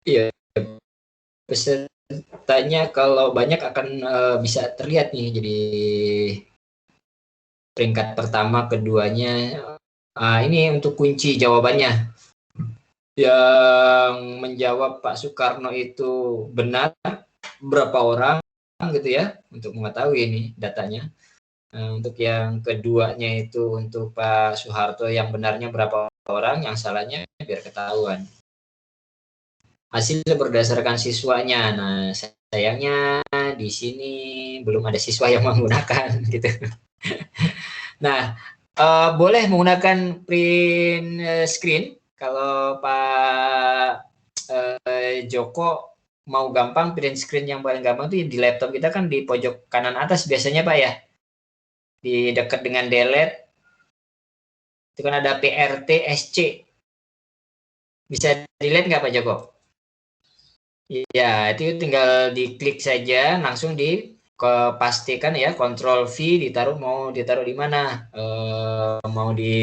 Iya, pesertanya kalau banyak akan bisa terlihat nih. Jadi peringkat pertama, keduanya. Ini untuk kunci jawabannya. Yang menjawab Pak Soekarno itu benar berapa orang gitu ya, untuk mengetahui ini datanya. Untuk yang keduanya itu untuk Pak Soeharto yang benarnya berapa orang, yang salahnya biar ketahuan. Hasil berdasarkan siswanya. Nah, sayangnya di sini belum ada siswa yang menggunakan gitu. Nah, boleh menggunakan print screen. Kalau Pak Joko mau gampang, print screen yang paling gampang itu di laptop kita kan di pojok kanan atas biasanya Pak ya. Di dekat dengan delete itu kan ada PRTSC. Bisa dilihat nggak Pak Joko? Iya, itu tinggal diklik saja, langsung pastikan ya, Ctrl V, mau ditaruh di mana? Mau di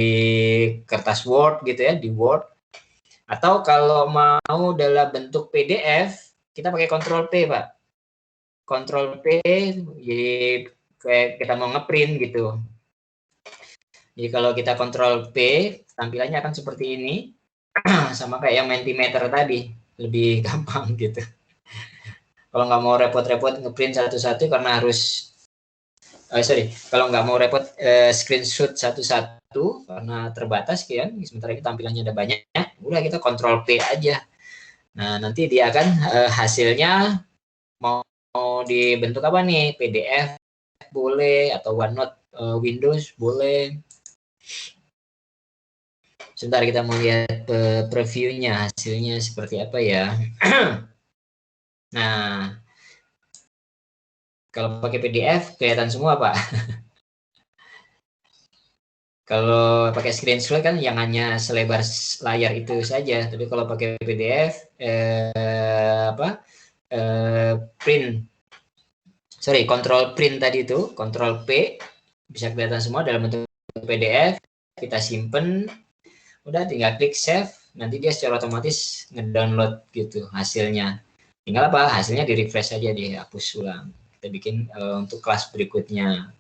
kertas Word gitu ya, di Word. Atau kalau mau dalam bentuk PDF, kita pakai Ctrl P Pak. Ctrl P, jadi kayak kita mau ngeprint gitu. Jadi kalau kita Ctrl P, tampilannya akan seperti ini. Sama kayak yang Mentimeter tadi, lebih gampang gitu. Kalau nggak mau repot-repot ngeprint satu-satu karena harus kalau nggak mau repot screenshot satu-satu karena terbatas kan, sementara tampilannya ada banyak, udah kita Ctrl P aja. Nah, nanti dia akan hasilnya mau dibentuk apa nih, PDF boleh atau OneNote Windows boleh. Sebentar kita mau lihat previewnya, hasilnya seperti apa ya. Nah, kalau pakai PDF kelihatan semua Pak. Kalau pakai screenshot kan yang hanya selebar layar itu saja, tapi kalau pakai PDF Control print tadi itu, Control P, bisa kelihatan semua dalam bentuk PDF, kita simpen, udah tinggal klik save, nanti dia secara otomatis ngedownload gitu hasilnya. Tinggal apa? Hasilnya di refresh saja, dihapus ulang. Kita bikin untuk kelas berikutnya.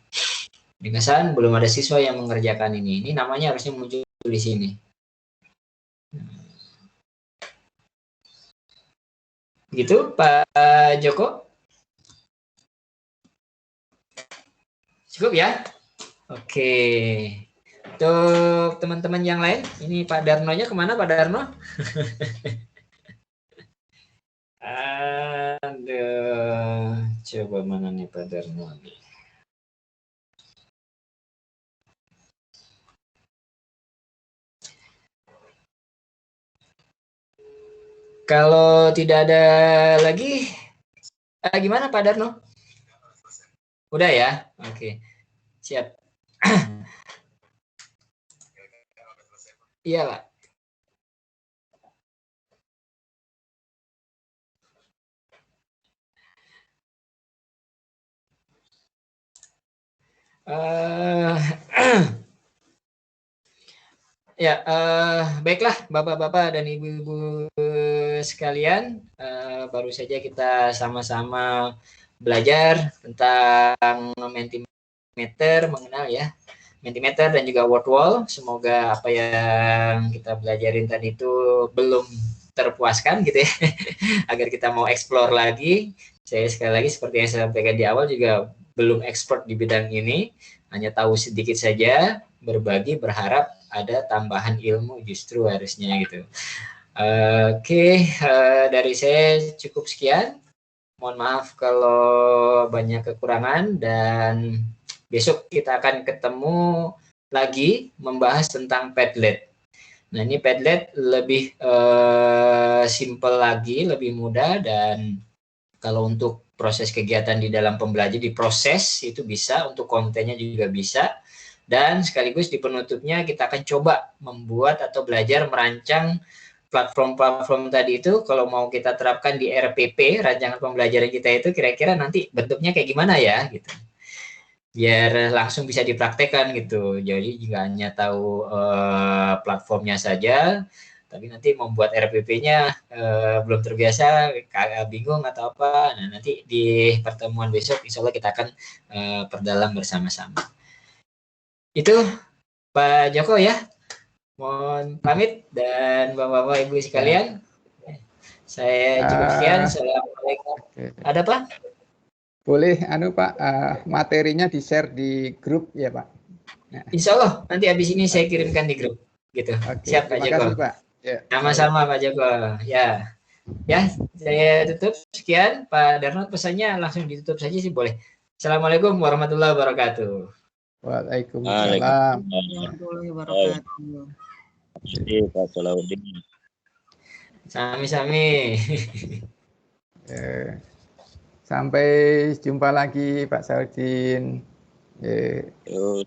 Ringkasan, belum ada siswa yang mengerjakan ini. Ini namanya harusnya muncul di sini. Gitu, Pak Joko? Cukup ya? Oke. Untuk teman-teman yang lain, ini Pak Darno-nya kemana Pak Darno? Aduh, coba mana nih Pak Darno? Kalau tidak ada lagi, gimana Pak Darno? Udah ya? Oke, siap. Iya Pak. Ya, baiklah Bapak-bapak dan Ibu-ibu sekalian, baru saja kita sama-sama belajar tentang Mentimeter, mengenal ya Mentimeter dan juga word wall. Semoga apa yang kita belajarin tadi itu belum terpuaskan gitu ya, agar kita mau explore lagi. Saya sekali lagi seperti yang saya sampaikan di awal juga belum expert di bidang ini, hanya tahu sedikit saja, berbagi, berharap ada tambahan ilmu justru harusnya gitu. Oke, dari saya cukup sekian. Mohon maaf kalau banyak kekurangan, dan besok kita akan ketemu lagi membahas tentang Padlet. Nah, ini Padlet lebih simple lagi, lebih mudah, dan kalau untuk proses kegiatan di dalam pembelajaran diproses itu bisa, untuk kontennya juga bisa. Dan sekaligus di penutupnya kita akan coba membuat atau belajar merancang platform-platform tadi itu. Kalau mau kita terapkan di RPP, rancangan pembelajaran kita itu kira-kira nanti bentuknya kayak gimana ya gitu. Biar langsung bisa dipraktekkan gitu. Jadi jika hanya tahu platformnya saja, tapi nanti membuat RPP-nya belum terbiasa, bingung atau apa. Nah, nanti di pertemuan besok insya Allah kita akan perdalam bersama-sama. Itu Pak Joko ya. Mohon pamit, dan Bapak-Bapak Ibu sekalian. Saya cukup sekian. Assalamualaikum. Ada Pak? Boleh Pak, materinya di-share di grup ya Pak. Nah. Insya Allah nanti habis ini saya kirimkan di grup gitu. Siap Pak Joko. Terima kasih Pak. Ya. Sama-sama Pak Joko. Ya, saya tutup sekian. Pak Darnot pesannya langsung ditutup saja sih boleh. Assalamualaikum warahmatullahi wabarakatuh. Waalaikumsalam. Warahmatullahi wabarakatuh. Pak Salahuddin. Sami-sami. Sampai jumpa lagi Pak Salahuddin. Yuk.